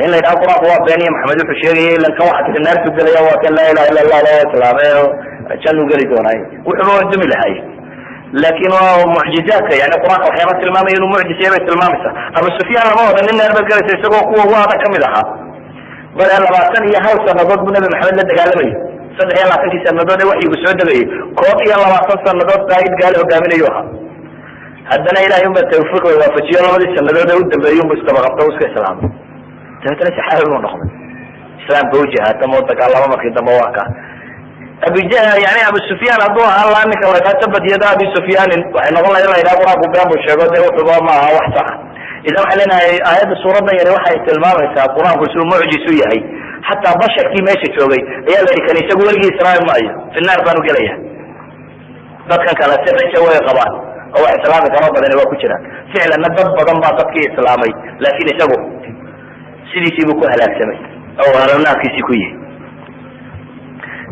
Speaker 2: in la yidhahdo qur-aanku waa beeniya maxamed wuxuu sheegaya ilan kan waxa kiri naartu gelaya waa kan laa ilaha illa allah loo islaamay oo jannu geli doonay wuxuuba wadumi lahay laakin waa mucjizaadka yani qur-aanka waxyaaba tilmaamaya inuu mucjisaya bay tilmaamaysaa abu sufyaan lama wada nin naar baad gelaysa isagoo kuwa waada kamid ahaa bal 21 sanadood buu nabi maxamed la dagaalamayay 23 sanadood ee waxyigu soo degayay 21 sanadood qaa'id gaalo hogaaminayo ahaa haddana ilaahay unbaa tawfiiq way waafajiyo labadii sanadood ee u dambeeyay unbu isdabaqabta u iska islaamay dabeetana saxaabi buu noqday islaamka u jihaadama oo dagaalamo markii dambe waa ka yani abu sufyaan hadduu ahaan lahaa ninka la yidhaha tabad yada abi sufyaanin waxay noqon laha in la yidhaha qur-aanku been buu sheego dee wuxuuba ma aha wax saxa idan waxay leenahay aayadda suuraddan yani waxay tilmaamaysaa qur-aanku siduu mucjis u yahay xataa basharkii meesha joogay ayaa la yidhi kan isagu weligii islaami maayo fi naar baanu gelaya dadkan kale si xiso way qabaan oo wax islaami karo badani waa ku jiraan ficlanna dad badan baa dadkii islaamay laakin isagu sidiisii buu ku halaagsamay oo halownaadkiisii ku yihi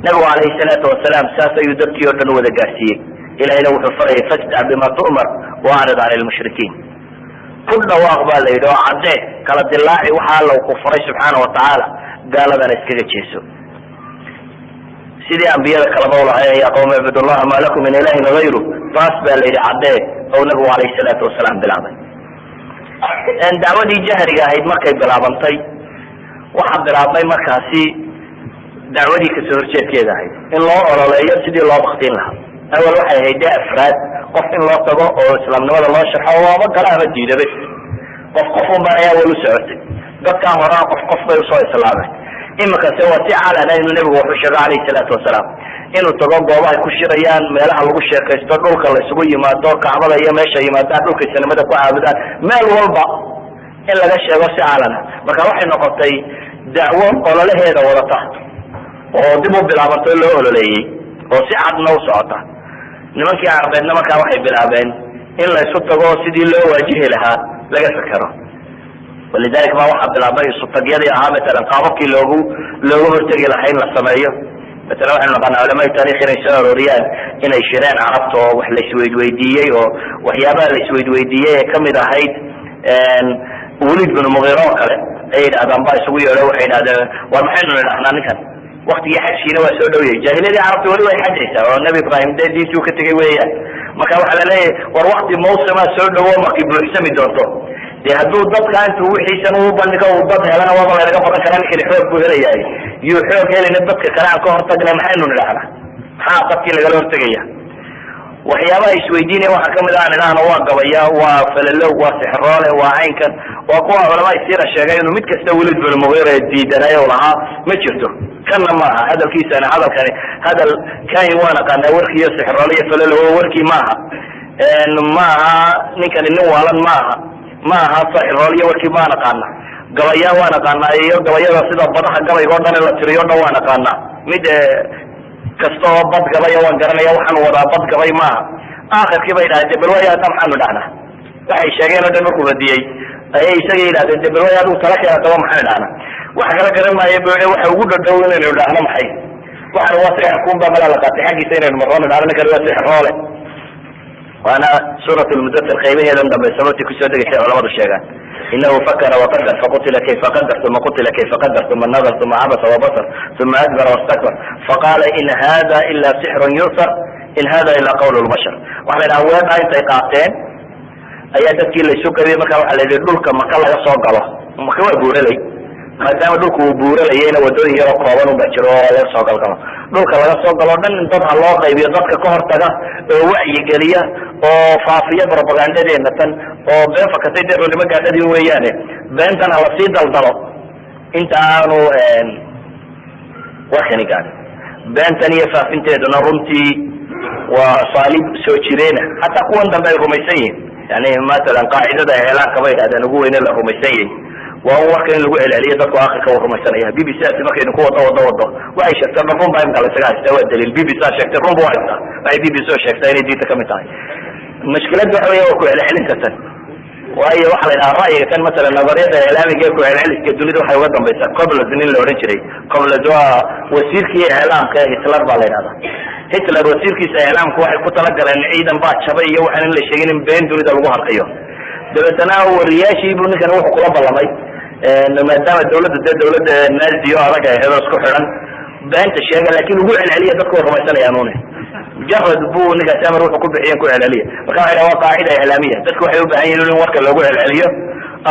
Speaker 2: nabigu alayhi salaatu wasalaam saas ayuu dadkii oo dhan wada gaarsiiyey ilahayna wuxuu farayay fasdac bima tu'mar waarid can lmushrikiin ku dhawaaq baa la yidhi oo caddee kala dilaaci waxa alla ku faray subxaana watacaala gaaladana iskaga jeeso sidii ambiyada kalaba ulahay ya qawmi icbud llaha ma lakum min ilahin gayru taas baa la yidhi caddee oo nabigu alayhi salaatu wasalaam bilaabay dacwadii jahriga ahayd markay bilaabantay waxaa bilaabmay markaasi dacwadii kasoo horjeedkeeda ahayd in loo ololeeyo sidii loo baktiin lahaa awal waxay ahayd dee afraad qof in loo tago oo islaamnimada loo sharxo ama gala ama diidabay qof un baan ayaa wal u socotay dadkaa horena qof bay usoo islaameen imikase waa si calana inuu nebigu wuxuu sheego calayhi salaatu wasalaam inuu tago goobahay ku shirayaan meelaha lagu sheekaysto dhulka la isugu yimaado kacbada iyo meesha yimaadaan dhulkay sanimada ku caabudaan meel walba in laga sheego si calana marka waxay noqotay dacwo ololaheeda wadata oo dib u bilaabantay loo ololeeyey oo si cadna u socota nimankii carbeedna markaa waxay bilaabeen in la isu tago sidii loo waajihi lahaa laga fikero walidalika ma waxaa bilaabmay isutagyadii ahaa matalan qaababkii loogu hortegi lahaa in la sameeyo matalan waxaynu naqaana culamada taarikh inay soo arooriyaan inay shireen carabta oo wax la isweydweydiiyey oo waxyaabaha la isweydweydiiyey ee kamid ahayd waliid bin mugiira oo kale ayay yidhahdaan baa isugu yeedho waxay yidhahdeen war maxaynu nidhahnaa ninkan waktigii xajkiina waa soo dhawyay jaahiliyadii carabta weli way xajaysaa oo nebi ibraahim dee diintii u ka tegay weeyaan marka waxaa laleeyahay war wakti mawsimaa soo dhawo markii buuxsami doonto dee hadduu dadka intuu wixiisan uu bandhigo uu dad helana waaba laynaga badan karaa ninkani xoog buu helayahay yuu xoog helayna dadka kale aan ka hortagna maxaynu nidhahnaa maxaa dadkii lagala hortegaya waxyaabaha isweydiinaya waxaa kamid ah nidhahna waa gabaya waa falalow waa sixroole waa caynkan waa kuwa culamaa siira sheegay inuu mid kasta Walid bin Mughira diidanay oo lahaa ma jirto kana maaha hadalkiisana hadalkani hadal kayn waana qana warkiyo sixroole iyo falalow warkii maaha ninkani nin waalan maaha sixroole iyo warkii maana qana gabaya waana qana iyo gabayada sida badaha gabaygo dhan la tiriyo dhan waana qana mid kasto bad gabay waan garanaya waxaan wadaa bad gabay ma aakhirkii bay dhaaday bal way aad maxaanu dhahna waxay sheegeen oo markuu radiyay ayay isaga yiraahdeen bal way aad u tala kala qaba maxaan dhahna wax kala garan maayo baa waxa ugu dhadhow inaynu dhahno maxay waxaan waasic ku baa la qaatay xaqiisa inaynu marno dhahna kala waasic roole waana suuratul mudaththir qaybaheedan dambe sababtii ku soo degayay culimadu sheegaan إنه فكر وقدر فقتل كيف قدر ثم قتل كيف قدر ثم نظر ثم عبس وبصر ثم أدبر واستكبر فقال إن هذا إلا سحر يؤثر إن هذا إلا قول البشر وعلى الأول أنت قاعدين أيادك اللي سكر بمكان على ذلك مكان لا يصاب له مكان بورا لي ما دام ذلك بورا لي أنا ودوني يرقبون وبشر ولا يصاب له ذلك لا يصاب له من انتظر الله غيب يضرك كهر تجا وعي جريه وفافية بروباغندا دي مثلا وبين فكتي ديرو لما قاعد دي ويانه بين تن على سيد الضلو انت انو وخني قال بين تانية فافنتي دون رمتي وصالب سوتشيرين حتى كون دم الروميسيين يعني مثلا قاعدة اعلان كبير هذا نقول ان الروميسيين وهو كان يقول العليه ضد اخر كور روميسيين بي بي سي ما كان يكون ضد وايش تفهم بايم قال سغاش تود البي بي سي شكت روم واحد اي بي بي سي شكت اني دي تكمتاي مشكلة وحوية وكو العلم كتن وأي واحد الرأي كان مثلا نظرية إعلامي جاكو العلم كدولي وحي وضم بيسا قبل الزنين الأورنجري قبل جوا وسير كي إعلام كهتلر بالي هذا هتلر وسير كي إعلام كواحد كتلقى لأن عيدا بعد شبيه وحنا اللي شيئين بين دولي ده الوهر قيو دولتنا والرياشي يبنون كانوا قلب الله مي لما دام الدولة الناس ديو رجع هذا اسكو حران بانت الشيء لكن هو العلية تذكر رميسان يانونه مجرد بو نجا تامر روح كل بحين كل علالية وكان على قاعدة إعلامية تذكر حيوب بعين لون وقت لو قول علالية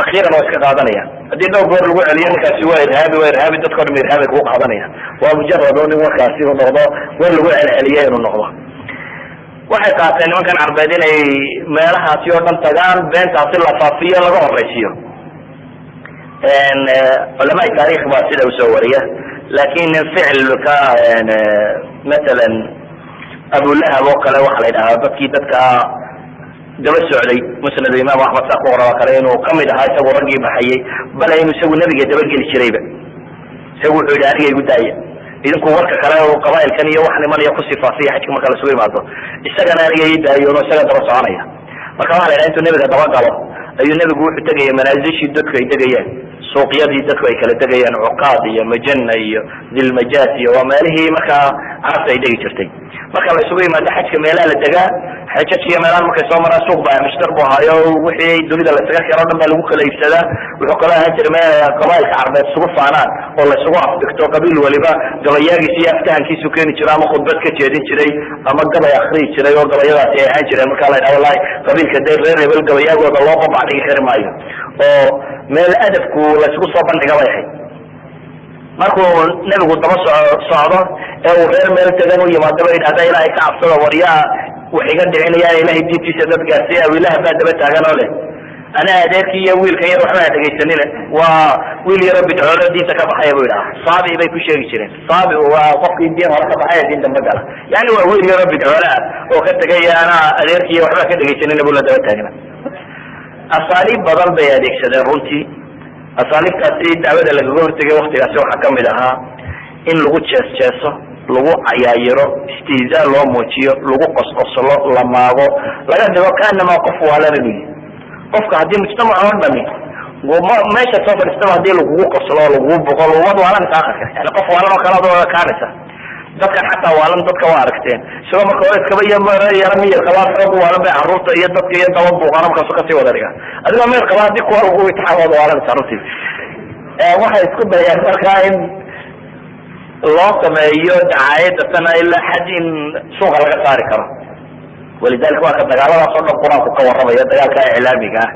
Speaker 2: أخيرا واسك قاضنية أدي لو قول لو علالية نكا سوى إرهابي وإرهابي تذكر من إرهابي هو قاضنية ومجرد لون وقت سير النهضة قول لو علالية النهضة واحد قاطع إنه كان عربادين ما لها سيور تنتقان بين تعطيل الأساسية لغة الرئيسية إن علماء التاريخ باسدة وسورية لكن الفعل كان مثلا أبو لهب وقال وحلا إلى بكي تك دبس علي مسند الإمام أحمد ساقور وكرين وكم إذا هاي سووا رجي بحيي بلا يسوي النبي يتبقى الشريبة سووا العدارية البداية إذا كون ورك كلام وقبائل كان يوحنا من يقص فاسية حتى ما كان سوي معه السجن أنا يجي يوم السجن درس عليها ما كمان على أنتوا النبي تبقى أي النبي يقول تجي منازل شدك يتجي سوق يدي تكوي كلا تجي عقادية مجنة ذي المجاسي وماله مكا عرفت يدي ترتي مكا لسوي ما تحت كميلا للدجا حاجات هي ميلان مكا سومر سوق بقى مشتربها يا وحي دولي ده للدجا كرا دم بالوك اللي يفسده وحكلا هجر ما قبائل عربية سوق فعنان ولا سوق دكتور قبيل ولبا قبياجي سياف كان كي سكين شرا ما خد بس كتيرين شري أما قبل يخرج شري وقبياجي سياف شري مكا لا والله قبيل كدير غير بالقبياجي والله طبعا يخير مايو meel adabku la isku soo bandhiga way ahayd markuu nabigu daba socdo ee uu reer meel tagan u yimaado bay dhahday ilaahay ka cabsada wariyaa waxiga dhicinaya ilaahay diintiisa dad gaarsiiya oo ilaahay baa daba taagan oo leh ana adeerkii iyo wiilkan yar waxba dhageysanin waa wiil yar bidcoolo diinta ka baxay buu yiraahdaa saabi bay ku sheegi jireen saabi waa qofkii diin hore ka baxay diinta magala yani waa wiil yar bidcoolo oo ka tagay ana adeerkii waxba ka dhageysanin buu la daba taagan أساليب بدل بيادك سدى رنتي أساليب كثير دعوة لجوهر تجي وقت يسوع حكم لها إن لغو تشاسة لغو عيايرو استهزاء لو موتيو لغو قصقص لما هو لكن ده كان ما قفوا على ربي قف كهدي مجتمع عن بني وما ماشي صوب المجتمع دي لغو قص لغو بقول وضع على متأخر يعني قفوا على ما كان هذا كارثة dadka xataa waalan dadka waa aragteen sidoo marka hore iska bayaan yaramiya kalaas rabo waalan bay caruurta iyo dadka iyo dawad buuqana markaas ka sii wadariga adiga meel qaba hadii ku ugu taxawado waalan sarti waxay isku dayeen markaa in loo sameeyo dacaayada sana ilaa xad in suuqa laga saari karo. walidalika waa ka dagaaladaas oo dhan qur-aanku ka warramaya, dagaalka iclaamiga ah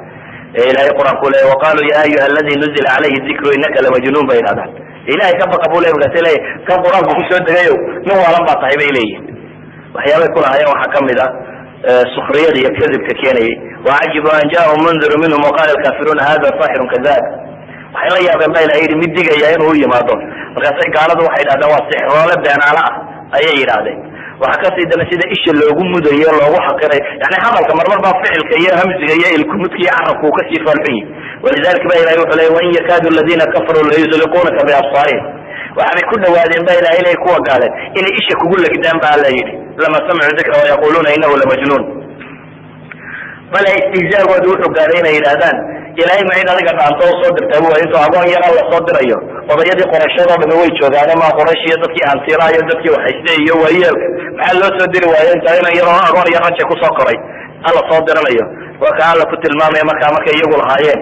Speaker 2: ee ilahay qur-aanku leeyahy waqaaluu ya ayuha aladi nuzila calayhi dikru inaka lamajnuun bay idhahdaan. ilahay ka baqa buu le markaas leeyahy kan qur-aanku kusoo degayo nin waalan baa tahay bay leeyihin. waxyaabay ku lahaayeen waxaa kamid ah sukriyada iyo kadibka keenayay. wacajibu an jaahum mundiru minhum waqala alkafiruna hada saaxirun kadab. waxay la yaabeen ba ilahay yidhi mid digaya inuu u yimaado, markaasay gaaladu waxay yidhahdeen waa sixroole beenaala ah ayay yidhahdeen. waxaa kasii dana sida isha loogu mudayo loogu xaqiray, yani hadalka marmar baa ficilka iyo hamziga iyo ilkumudka iyo carabka uu kasii falxun yihi. walidalika ba ilahay wuxuu leey wain yakaadu aladiina kafaruu layuzliquunaka biabsaarihim. waxaabay ku dhawaadeen ba ilahay inay kuwa gaaleen inay isha kugu legdaan ba alla yidhi lama samicuu dikra wayaquluuna inahu lamajnuun. bale istihzaagooda wuxuu gaaday inay yidhahdaan ilahay ma in adiga dhaanto oo soo dirtaa bu intuu agoon yar alla soo dirayo. odayadii qorayshadoo dhami way joogaane ma qoraysh iyo dadkii hantiilaayo dadkii waxayste iyo waayeelka maxaa loo soo diri waaye intaa inan yaroo agoon iyo raja kusoo koray alla soo diranayo. waa ka alla ku tilmaamaya markaa markay iyagu lahaayeen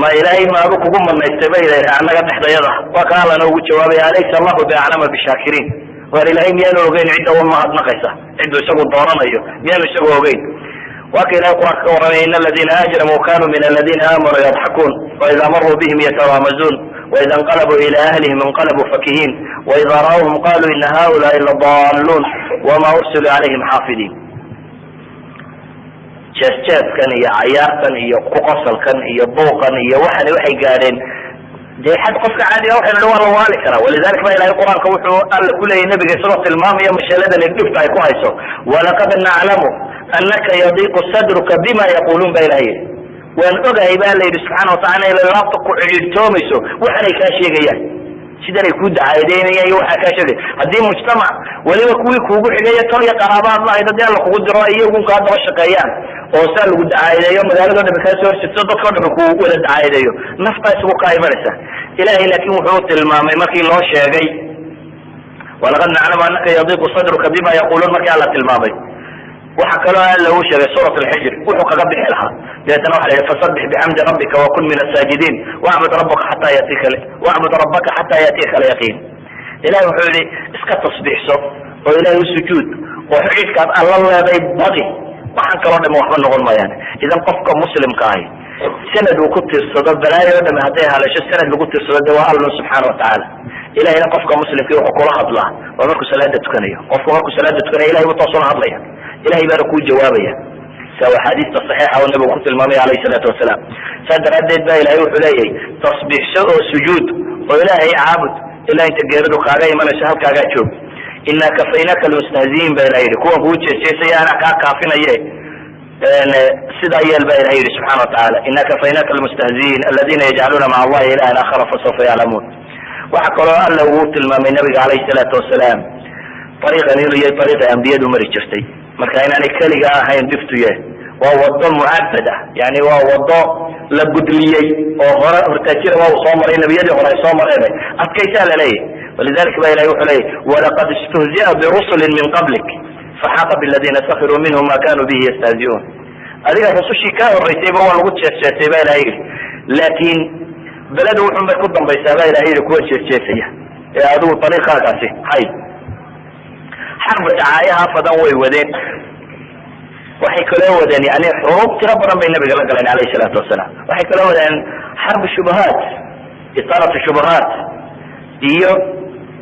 Speaker 2: ma ilaahay maadu kugu manaystay bay leedahay annaga dhexdayada. waa ka allana ugu jawaabaya alaysa allahu biaclama bishaakiriin. waar ilahay miyaanu ogeyn cidda u mahadnaqaysa ciddu isagu dooranayo miyaanu isagu ogeyn. waa ka ilahay qur-aanka ka warramaya in aladina ajramuu kanuu min aladina aamanuu yadxakuun waida maruu bihim yatawaamazuun waida inqalabuu ila ahlihim inqalabuu fakihiin waida ra'awhum qaluu ina haulaai ladaaluun wama ursiluu calayhim xaafidiin. jeesjeeskan iyo cayaartan iyo kuqosalkan iyo buuqan iyo waxani waxay gaadheen dee xad qofka caadiga waxaynu dhan waa la waali karaa. walidalika ba ilahay qur-aanka wuxuu alla ku leeyahy nabiga isagoo tilmaamaya mashaaladan dhibta ay ku hayso walaqad naclamu anaka yadiiqu sadruka bima yaquluun ba ilahay yidhi. waan ogahay ba alla yidhi subxaana watacala inay laabta ku cidhiidhtoomayso waxanay kaa sheegayaan, sidanay ku dacaadeynaya iyo waxaa kaa sheegay. haddii mujtamac weliba kuwii kuugu xigaya tol iyo qaraabaad lahayd haddii alla kugu diro iyagun kaa daba shaqeeyaan oo saa lagu dacaadeeyo magaalado dhami kaa soo horjeedso dadkao dhami ku wada dacaadeeyo naftaa isugu kaa imanaysa. ilahay laakin wuxuu tilmaamay markii loo sheegay walaqad naclamu anaka yadiiqu sadruka bima yaquluun markii alla tilmaamay. waxa kaloo alla uu sheegay suurat alxijr wuxuu kaga bixi lahaa deetana waxa la yidhi fasabbix bixamdi rabbika wakun min asaajidiin wacbud rabbaka xataa yaatiika alyaqiin. ilahay wuxuu yihi iska tasbiixso oo ilahay u sujuud oo xidhiidhkaad alla leeday badi. waxaan kaloo dhami waxba noqon mayaan. idan qofka muslimka ahi sanad uu ku tiirsado balaayo o dhami hadday haleesho sanad lagu tiirsado de waa alla subxaana watacaala. ilahayna qofka muslimkii wuxuu kula hadlaa waa markuu salaada tukanayo. qofku markuu salaada tukanayo ilahay buu toosula hadlaya, ilahay baana kuu jawaabaya. saa axaadiista saxiixa oo nabigu ku tilmaamay alayhi salaatu wasalaam. saa daraaddeed ba ilahay wuxuu leeyahay tasbiixso oo sujuud oo ilaahay caabud ilaa inta geeridu kaaga imanayso halkaagaa joog. inaa kafaynaka almustahziin ba ilahay yidhi kuwan kuu jeejeesaya anaa kaa kaafinaye sidaa yeel ba ilahay yidhi subxana watacaala inaa kafaynaka almustahziin aladina yajcaluuna maca allahi ilahan aakhara fasawfa yaclamuun. waxa kaloo alla uu tilmaamay nabiga alayhi salaatu wasalaam ariiqan inuu yahay ariiqay ambiyadu mari jirtay, marka inaanay keliga ahayn dhiftuye waa wado mucabad ah, yani waa wado la gudliyey oo hore hortaajira waa uu soo maray nabiyadii hore ay soo mareen adkaysaa laleeyahy. walidalika ba ilahay wuxuu leeyahy walaqad istuhzia birusulin min qablik faxaqa biladina sakiruu minhum ma kanuu bihi yastahziuun. adiga rusushii kaa horeysayba waa lagu jeesjeesay ba ilahay yidhi, laakiin beleda wuxun bay ku dambaysaa ba ilahay yidhi kuwa jeesjeesaya ee adigu ariiqaagaasi hay. xarba dacaayaha badan way wadeen, waxay kaloo wadeen yani xuruub tiro badan bay nabiga la galeen alayhi salaatu wasalaam. waxay kaloo wadeen xarbi shubahaat isaaratu shubahaat iyo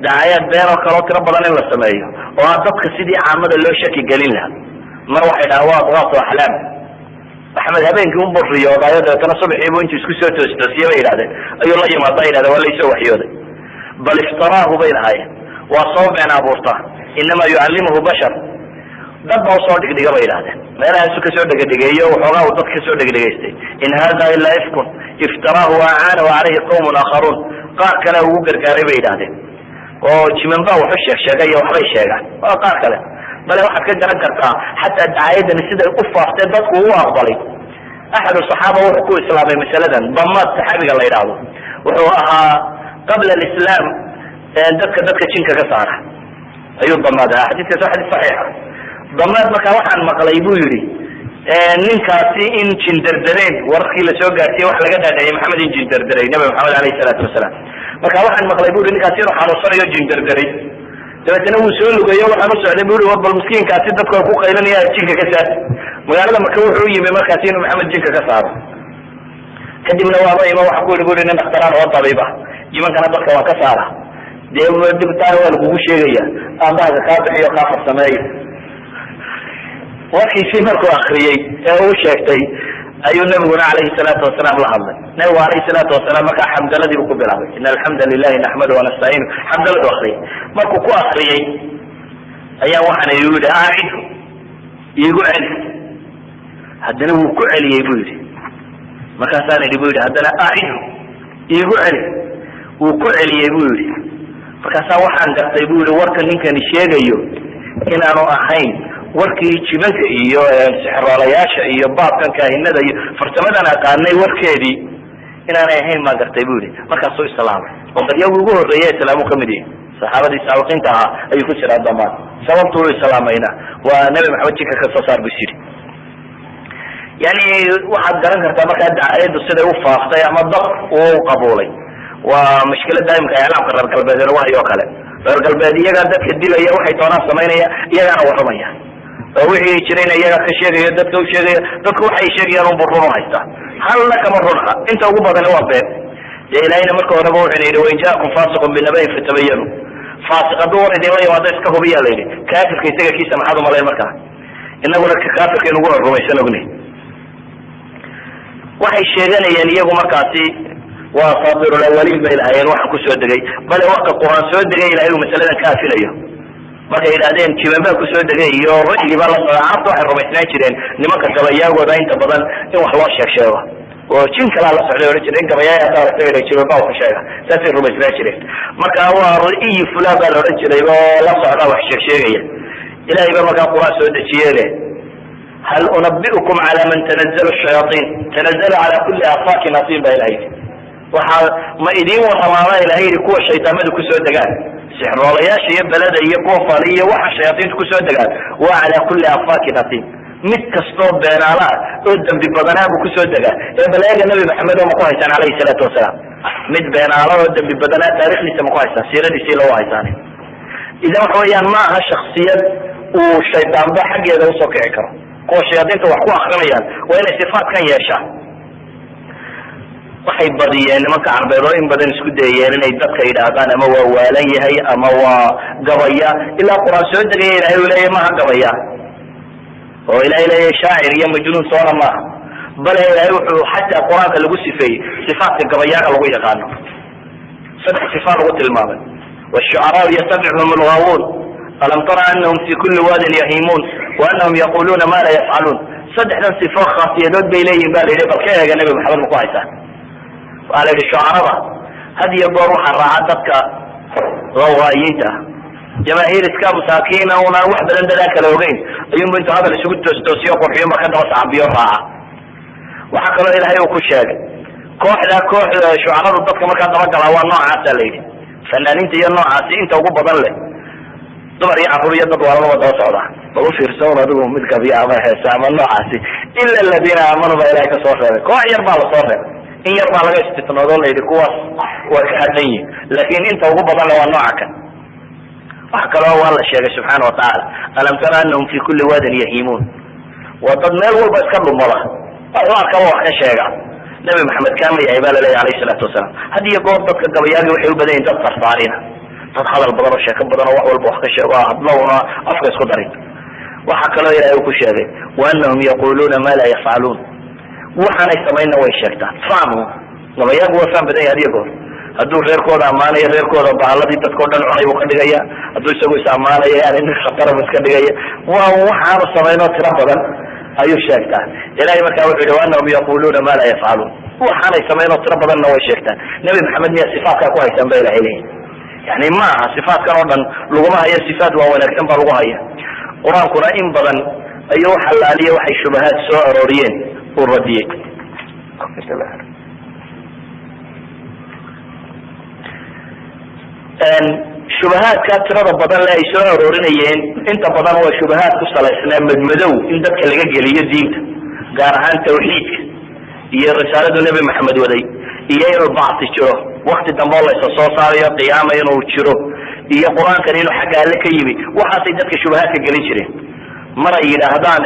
Speaker 2: dacaayaad been oo kaloo tiro badan in la sameeyo oo dadka sidii caamada loo shaki gelin laha. mar waxay dhahaan waa adqaasu axlaam. axmed habeenkii un buriyoodayo dabeetana subaxiibu intuu isku soo toositoosiye bay yidhahdeen ayuu la yimaada yidhahdeen waa laysoo waxyooday. bal iftaraahu bay lahaayeen waa soo been abuurtaa inama yucallimuhu bashar. dad ba usoo dhigdhiga bay yidhahdeen meelahaasu kasoo dhegedhegeeyo waxoogaa uu dad kasoo dhegdhegaystay. in hada ilaa ifkun iftaraahu waacaanahu calayhi qawmun aakharuun. qaar kale ugu gargaaray bay yidhahdeen oo jimanba waxu sheegsheegay iyo waxbay sheegaan waa qaar kale. bale waxaad ka garan kartaa xataa dacaayadani siday u faaftee dadku u aqbalay. axadu saxaaba wuxuu ku islaamay masaladan damaad saxaabiga la yidhaahdo wuxuu ahaa qabla alislaam dadka jinka ka saara ayuu damaad ahaa. xadiiskaas waa xadiis saxiixa. damaad markaa waxaan maqlay buu yidhi
Speaker 3: ninkaasi in jindardareen wararkii lasoo gaarsiiyey wax laga dhaadhaciyay maxamed in jindardaray nabi maxamed alayhi salaatu wasalaam. marka waxaan maqlay buri ninkaasi inuu xanuunsanayo jindardaray, dabeetana wuu soo lugayo waxaan u socday buri war bal miskiinkaasi dadka ku qaylinaya jinka ka saar. magaalada marka wuxuu yimi markaasi inuu maxamed jinka ka saaro. kadibna waaba ima waxa ku yidhi buri nin dhakhtaraan oo tabiib ah, jimankana dadka waa ka saara, dee dibtaan waa lagugu sheegaya aabahaaga kaa bixiyo kaa farsameeyo. warkiisii markuu akriyey ee uu sheegtay ayuu nabiguna calayhi salaatu wasalaam la hadlay. nabigu calayhi salaatu wasalaam markaa xamdaladii buu ku bilaabay, ina alxamda lilahi naxmadu wanastaciinu, xamdaladu akriyay. markuu ku akriyey ayaa waxaana igu yidhi aacidu iigu celi. haddana wuu ku celiyey buu yidhi. markaasaan idhi bu yidhi haddana aacidu iigu celi. wuu ku celiyey buu yidhi. markaasaa waxaan gartay buu yihi warka ninkani sheegayo inaanu ahayn warkii jibanka iyo sixroolayaasha iyo baabkan kaahinada iyo farsamadan aqaanay warkeedii inaanay ahayn maa gartay buu yihi. markaasuu islaamay oo dadyagii ugu horreeya islaamu kamid yihi, saxaabadii saabiqiinta ahaa ayuu ku jiraa damaan. sababtu u islaamayna waa nabi maxamed jinka kasoo saar bus yidhi. yani waxaad garan kartaa markaa dacayadu siday u faaftay ama dab uu qabuulay. waa mushkilada imika iclaamka reer galbeed lagu hayo o kale. reer galbeed iyagaa dadka dilaya, waxay doonaan samaynaya, iyagaana warramaya. oo wixii jirayna iyagaa ka sheegaya, dadka u sheegaya, dadku waxay sheegayaan unbu run u haystaa. halna kama run aha, inta ugu badani waa been. dee ilaahayna marka horeba wuxuna yidhi wain jaakum faasiqun binabayin fatabayanu. faasiq hadduu war idinla yimaado iska hubiyaa la yidhi. kaafirka isaga kiisa maxaad umalayn markaa? inaguna kaafirka inugu rumaysan ogni. waxay sheeganayeen iyagu markaasi waa asaatiru lawaliin bay lahaayeen waxaan kusoo degay, bale waqti qur-aan soo degay ilahay uu masaladan ka afilayo. markay yidhahdeen jiban baa kusoo degay iyo ra'yigii baa la socda, carabta waxay rumaysnaan jireen nimanka gabayaagooda inta badan in wax loo sheeg sheego, oo jin kalaa la socday ohan jireen gabayaay haddaa la soo jiban baa wax sheega, saasay rumaysnaan jireen. marka waa ra'yi fulaan baa la odhan jiray oo la socda wax sheeg sheegaya. ilahay ba markaa qur-aan soo dejiyeene hal unabiukum cala man tanazlu shayaaiin tanazalu cala kuli afaakin asiin baa ilahay waxaa ma idiin waramaaba ilahay yidhi kuwa shaydaamadu kusoo degaan, sixroolayaasha iyo beleda iyo kuwa fali iyo waxa shayaaiinta kusoo degaan waa cala kuli afaakin asiin. mid kastoo beenaala oo dembi badanaa buu kusoo degaa. ee baleega nabi maxamed oo ma ku haysaan calayhi salaatu wasalaam? mid beenaala oo dembi badanaa taarikhdiisa ma ku haysaan? siiradiisii lagu haysaan. idan waxa weeyaan ma aha shaksiyad uu shaydaanba xaggeeda usoo kici karo. kuwa shayaadiinta wax ku akrinayaan waa inay sifaatkan yeeshaan. waxay badiyeen nimanka carbeed oo in badan isku dayeen inay dadka yidhaahdaan ama waa waalan yahay ama waa gabaya, ilaa qur-aan soo degaya ilahay uu leeyahy maha gabaya, oo ilahay leeyahy shaacir iyo majnuun soona maaha. bale ilahay wuxuu xataa qur-aanka lagu sifeeyey sifaatka gabayaaga lagu yaqaano. 3 sifa lagu tilmaamay. والشعراء يتبعهم الغاوون ألم ترى أنهم في كل واد يهيمون وأنهم يقولون ما لا يفعلون. 3 صفات خاصية دود بيليهم بالي بالكيه يا نبي محمد مقايسة. وعلى الشعراء هذه يبقى روح الرعادتك غوائيته جماهير اسكاب ساكينة ونا واحدة عند ذاك الوغين أيوم بنت هذا اللي شقد توسيق وحيوم كده وصعب يرعى وحكى له إلهي وكشاك كوح شعراء الضبط ما كان ترجع هو النوع عسى ليه فنانين تي النوع عسى انت وقوب ضله دمر يعفر يدد ولا ما ودوا صعدا بقول في رسالة هذول ملك في أعمال حسام النوع عسى إلا الذين آمنوا بإلهك صوفه كوح يربع لصوفه إن يربع لك استثناء له يدكوا وكهدني لكن انت وقوب ضله والنوعك وحكى له الله الشيخ سبحانه وتعالى ألم ترى أنهم في كل واد يهيمون وتضمير بس كبر الله الله كبر الشيخ نبي محمد كامل عباد الله عليه الصلاة والسلام هذه يقول ضدك القبيان وحيو بدين تذكر صارينا تدخل البضر الشيخ بدنا وحول بوحك الشيخ وهدلونا أفقس قدرين وحكى له إلى يوكو الشيخ وأنهم يقولون ما لا يفعلون وحنا يستمعين ويشيكتا فهموا لما يقول فهم بدين هذه يقول هدول غير كود أمانة غير كود بعلدي تذكر دن عيب وكدجيا هدول سوي أمانة يعني إن خطر بس كدجيا وحنا الصمينا ترفضا أيو شيكتا إلهي ما كانوا يقولون أنهم يقولون ما لا يفعلون وحنا الصمينا ترفضا أنه شيكتا نبي محمد هي صفات كويسة بين عليه يعني ما صفات كانوا لغما هي صفات ولكن بلغها هي قرآن قرآن بدن أيو حل عليه وحي شبهات سوء روريين والرديك shubahaad ka tirada badan la ay soo arorinayeen inta badan waa shubahaad ku salaysan madmadow in dadka laga geliyo diinta gaar ahaan tawxiidka iyo risaaladu nebi maxamed waday iyo inuu bacsi jiro wakti dambe oo laysa soo saarayo qiyaama inuu jiro iyo qur-aankan inuu xagga alle ka yimi waxaasay dadka shubahaadka gelin jireen maray yidhaahdaan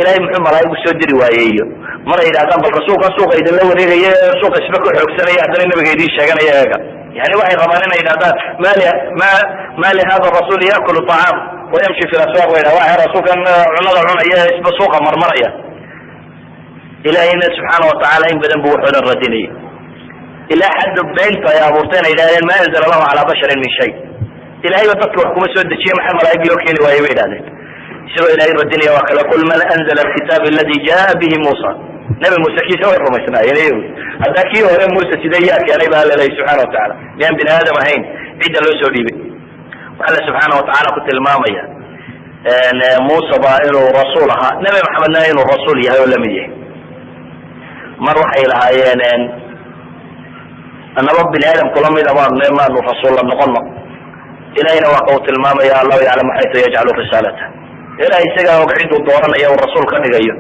Speaker 3: ilaahay muxuu malaa'igu soo diri waayey iyo maray yidhahdaan bal rasuulkan suuqa idinla wareegaya suuqa isba ku xoogsanaya haddana nabiga idiin sheeganaya eega yani waxay rabaan inay yidhahdaan ma lihada rasul yaakulu طacaam wayamshi fi aswaq wa yidhah waxa rasuulkan cunada cunaya isba suuqa marmaraya ilaahayna subxaana watacaala in badan bu wuxuu dhan radinayay ilaa xadda beenta ay abuurteen ay yidhahdeen ma anzala allahu calaa basharin min shay ilahay ba dadka wax kuma soo dejiye maxaa malaa'ig loo keeni waaye bay yidhahdeen isagoo ilahay radinaya waa kale qul man anzala alkitaab aladi jaa bihi muusa nabi muuse kiisa way rumaysnaayeen haddaa kii hore muuse sidee yaa keenay ba alla leeyahy subxana watacaala miyaan bini aadam ahayn cidda loo soo dhiibay waxa alla subxaana watacaala ku tilmaamaya muuse ba inuu rasuul ahaa nabi maxamedna inuu rasuul yahay oo lamid yahay mar waxay lahaayeen anaba bini aadam kula mid maanu rasuulla noqono ilahayna waa kau tilmaamaya allahu yaclamu xaytu yajcalu risaalata ilahay isagaa og ciduu dooranaya uu rasuul ka dhigayo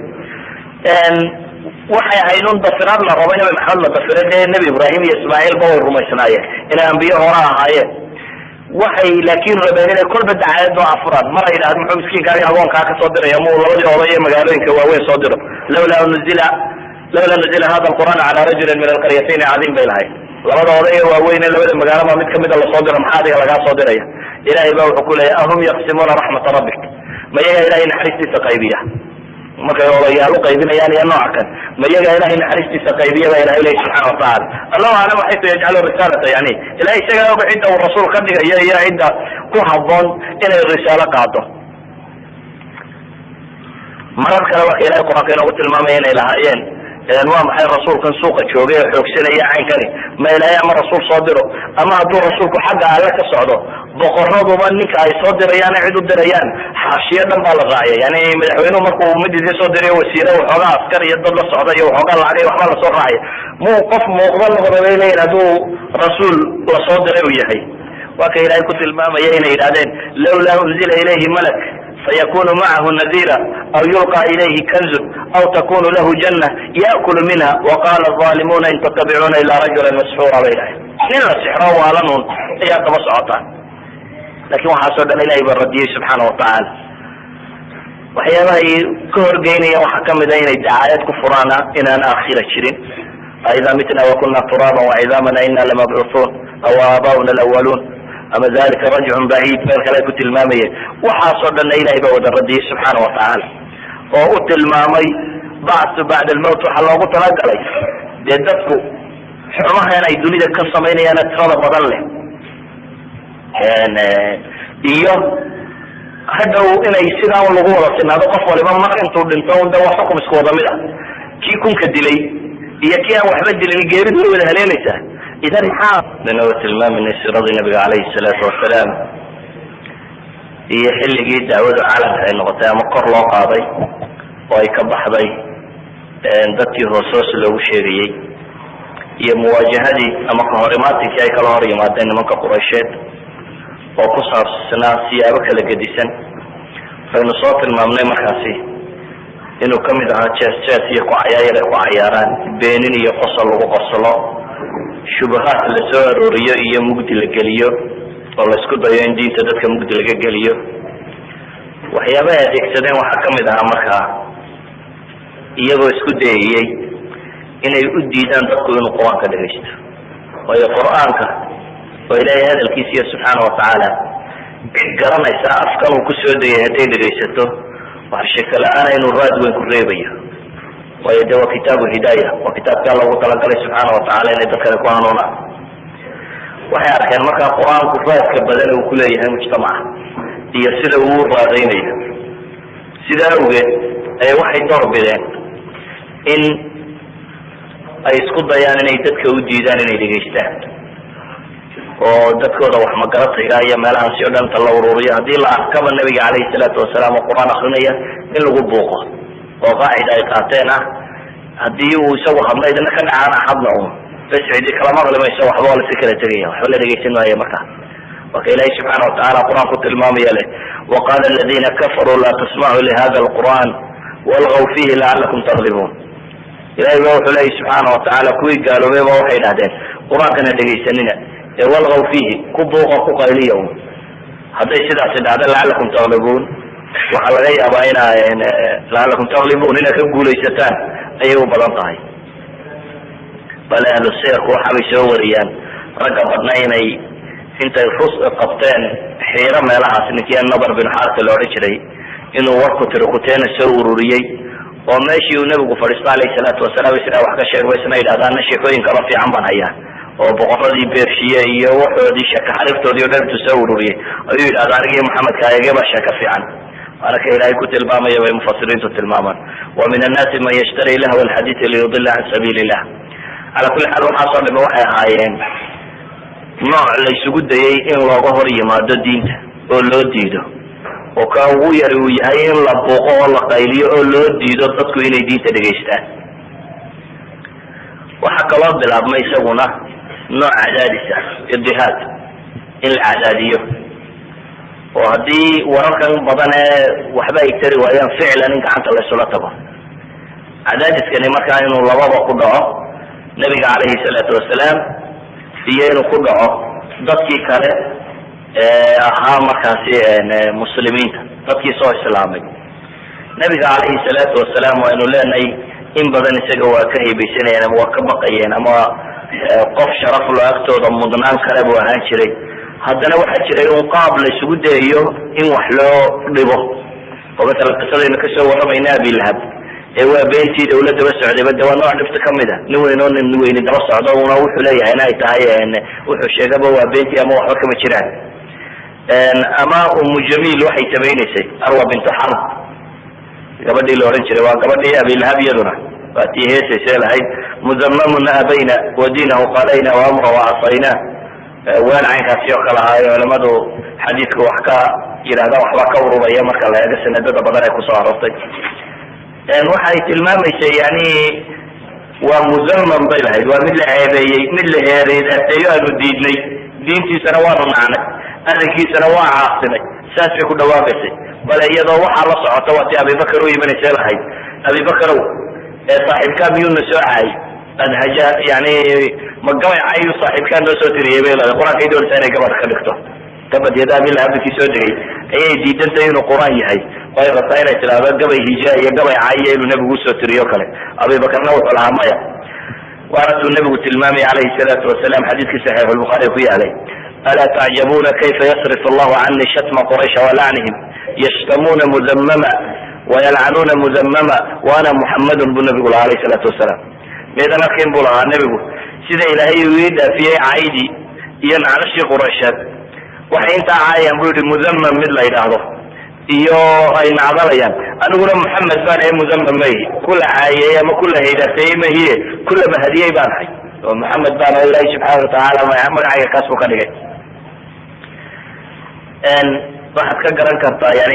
Speaker 3: waxay ahayd un dafiraad la rabo nabi maxamed la dafira dee nebi ibraahim iyo ismaaciil ba way rumaysnaayeen inay ambiye hore ahaayeen waxay laakin rabeen inay kolba dacaayad oo afuraan mar ay yidhahdo muxuu miskiinkaagi agoonkaa kasoo diraya muu labadii oday ee magaalooyinka waaweyn soo diro lawlaa nuzila hada alqur'aan cala rajulin min alqaryatayn cadiim bay lahayd labada oday ee waaweyn ee labada magaalaba mid kamida lasoo diro maxaa adiga lagaa soo diraya ilahay ba wuxuu ku leeyahy ahum yaqsimuuna raxmata rabbik ma iyaga ilahay naxariistiisa qaybiya markay odayaal u qaybinayaan iyo nooca kan ma iyaga ilahay naxariistiisa qaybiya ba ilahay leeyahy subxana watacaala allahu aclam xaytu yajcalu risaalata yani ilahay isagaa og cidda uu rasuul ka dhigayo iyo cidda ku haboon inay risaalo qaado marar kale marka ilahay qur-aanka inoogu tilmaamaya inay lahaayeen waa maxay rasuulkan suuqa joogay oo xoogsanaya caynkani ma ilaahay ama rasuul soo diro ama hadduu rasuulku xagga alle ka socdo boqoraduba ninka ay soo dirayaan cid u dirayaan xaashiyo dhan baa la raacaya yani madaxweynuhu markuu midisa soo dirayo wasiire waxoogaa askar iyo dad la socda iyo waxoogaa lacagay waxba lasoo raacaya muu qof muuqda noqda bay leeyihin hadduu rasuul lasoo diray uu yahay waa ka ilaahay ku tilmaamaya inay yidhahdeen lawlaa unzila ilayhi malak فيكون معه نذيرا أو يلقى إليه كنز أو تكون له جنة يأكل منها وقال الظالمون إن تتبعون إلا رجلا مسحورا بينه إلا سحرا وعلنون إياك بصعطان لكن وحاسد إليه بالرديه سبحانه وتعالى وحيانا كهر جيني وحكم دين الدعايات كفرانا إن أنا آخر الشرين أئذا متنا وكنا ترابا وعظامنا إنا لمبعوثون أو آباؤنا الأولون ama dalika rajcun baciid meel kale ku tilmaamaya waxaasoo dhanna ilahay baa wada radiyay subxaana watacaala oo u tilmaamay bacsu bacda almowt waxaa loogu talagalay dee dadku xumahan ay dunida ka samaynayaan tirada badan leh iyo hadhow inay sidaa lagu wada sinaado qof waliba mar intuu dhinto un de waa xukum isku wada mid ah kii kunka dilay iyo kii aan waxba dilin geeridu way wada haleelaysaa idan maxaa lanaga tilmaaminay siradii nabiga calayhi salaatu wasalaam iyo xilligii dacwadu caalamka ay noqotay ama kor loo qaaday oo ay ka baxday dadkii hoos loogu sheegayey iyo muwaajahadii ama kahorimaatinkii ay kala hor yimaadeen nimanka quraysheed oo ku saabsanaa siyaabo kala gedisan aynu soo tilmaamnay markaasi inuu kamid ahaa jees iyo kucayaayar ay ku cayaaraan beenin iyo qosol lagu qoslo shubahaad la soo arooriyo iyo mugdi la geliyo oo la isku dayo in diinta dadka mugdi laga geliyo waxyaabaha adeegsadeen waxaa kamid ahaa markaa iyagoo isku dayayey inay u diidaan dadku inuu qur-aanka dhagaysto waayo qur-aanka oo ilaahay hadalkiisiiyo subxaana watacaala cid garanaysa afkan uu kusoo dayay hadday dhagaysato wax shaka la-aan inuu raad weyn ku reebayo waayo de waa kitaabu hidaaya waa kitaabkaa loogu talagalay subxaana watacaala inay dadkani ku hanuunaan waxay arkeen markaa qur-aanku raadka badan uu kuleeyahay mujtamaca iyo sida uu raadaynayo sidaa awgeed waxay door bideen in ay isku dayaan inay dadka u diidaan inay dhegaystaan oo dadkooda wax magaratayga iyo meelahaasi o dhanta la ururiyo haddii la arkaba nabiga calayhi salaatu wasalaam oo qur-aan akrinaya in lagu buuqo oo qaacida ay qaateen ah haddii uu isagu hadla idina ka dhacaan hadla un bas cidi kalama hadlimayso waxba waa lasi kala tegaya waxba la dhegaysan maayo markaa marka ilaahay subxaana watacaala qur-aan ku tilmaamaya leh waqala aladiina kafaruu laa tasmacuu lihada alqur'an walgaw fihi lacalakum taglibuun. ilahay ba wuxuu leeyahy subxaana watacaala kuwii gaaloobeyba waxay idhahdeen qur-aankana dhegaysanina ee walgaw fiihi ku buuqa ku qayliya un. hadday sidaasi dhacdo lacalakum taglibuun, waxaa laga yaabaa lacalakum taglibuun inaad ka guulaysataan ayay u badan tahay. bale ahlu sirku waxaabay soo wariyaan ragga badna inay intay qabteen xiiro meelahaas ninkii nabar bin xaarta la odhan jiray inuu warku tiro kuteena soo ururiyey oo meeshii uu nabigu fadhiisto alayhi salaatu wasalaam isna wax ka sheegay isna yidhahdaana sheekooyin kala fiican baan hayaa oo boqoradii beershiye iyo waxoodii shaka xariftoodii oo dhan intuu soo ururiyey ayuu yidhahda anigii maxamed kaayagee baa sheeka fiican. waana ka ilaahay ku tilmaamaya bay mufasiriintu tilmaamaan wa min annaasi man yashtari lahwa alxadiidi liyudila can sabiili illah. cala kulli xaal waxaasoo dhame waxay ahaayeen nooc la isugu dayay in looga hor yimaado diinta oo loo diido, oo ka ugu yari uu yahay in la buuqo oo la qayliyo oo loo diido dadku inay diinta dhegaystaan. waxaa kaloo bilaabmay isaguna nooc cadaadisa idihaad, in la cadaadiyo oo haddii wararkan badan ee waxba ay tari waayaan ficlan in gacanta laysula tago. cadaadiskani markaa inuu lababa ku dhaco nabiga calayhi salaatu wasalaam iyo inuu ku dhaco dadkii kale ahaa markaasi muslimiinta, dadkii soo islaamay. nabiga calayhi salaatu wasalaam waynu leenahay in badan isaga waa ka haybaysanayeen ama waa ka baqayeen ama qof sharaf lo agtooda mudnaan kale buu ahaan jiray. haddana waxaa jiray un qaab la isugu dayayo in wax loo dhibo oo masalan qisadaynu kasoo waramayna abilahab ee waa beentii dawladaba socdayba de waa nooc dhibta kamid a. nin weyn oo nin weyni daba socdo una wuxuu leeyahay inay tahay wuxuu sheegaba waa beentii ama waxba kama jiraan. ama umu jamiil waxay samaynaysay arwa bintu xarb, gabadhii la odhan jiray waa gabadhii abilahab iyaduna waa tii heesaysay lahayd muzamamuna abayna wadiinahu qalayna waamra wacasayna. weel caynkaasi oo kale ahaayo culamadu xadiidka wax ka yidhahda waxbaa ka ururaya marka la eego sanadada badan ay kusoo aroortay. waxay tilmaamaysa yani waa muzamam bay lahayd, waa mid la ceebeeyey, mid la heereeyo aanu diidnay, diintiisana waanu nacnay, arrinkiisana waa caasinay, saas bay ku dhawaaqaysay. bale iyadoo waxaa la socota waa ti abibakar u imanaysa lahayd abibakarow saaxiibkaa miyuuna soo caayay adhaja yani magabay cayu saaxiibkaa noo soo tiriyay bay leedahay. qur-aankay doonaysaa inay gabadha ka dhigto gabad yada abilahabikii soo degay ayay diidantay inuu qur-aan yahay, way rabtaa inay tidhaahdo gabay hija iyo gabay caayiya inuu nebigu usoo tiriyo kale. abibakarna wuxuu lahaa maya. waanatuu nebigu tilmaamay calayhi salaatu wasalaam xadiidkii saxiix albukhaari ku yaalay alaa tacjabuna kayfa yasrif allahu cani shatma quraysha walacnihim yashtamuna muzamama wayalcanuuna muzamama waana muxamadun buu nebigu lahaa alayhi salaatu wasalaam. midan arkin buu lahaa nebigu sida ilaahay uu ii dhaafiyey caydii iyo nacdashii quraysheed. waxay intaa caayaan bu yihi muzamam mid la yidhaahdo iyo ay nacdalayaan, aniguna muxamed baan ahay muzamam mahi, kula caayey ama kula haydaateeyey mahiye kula mahadiyey baan ahay oo muxamed baan ahay. ilahi subxaana watacaala magacayga kaas buu ka dhigay. waxaad ka garan kartaa yani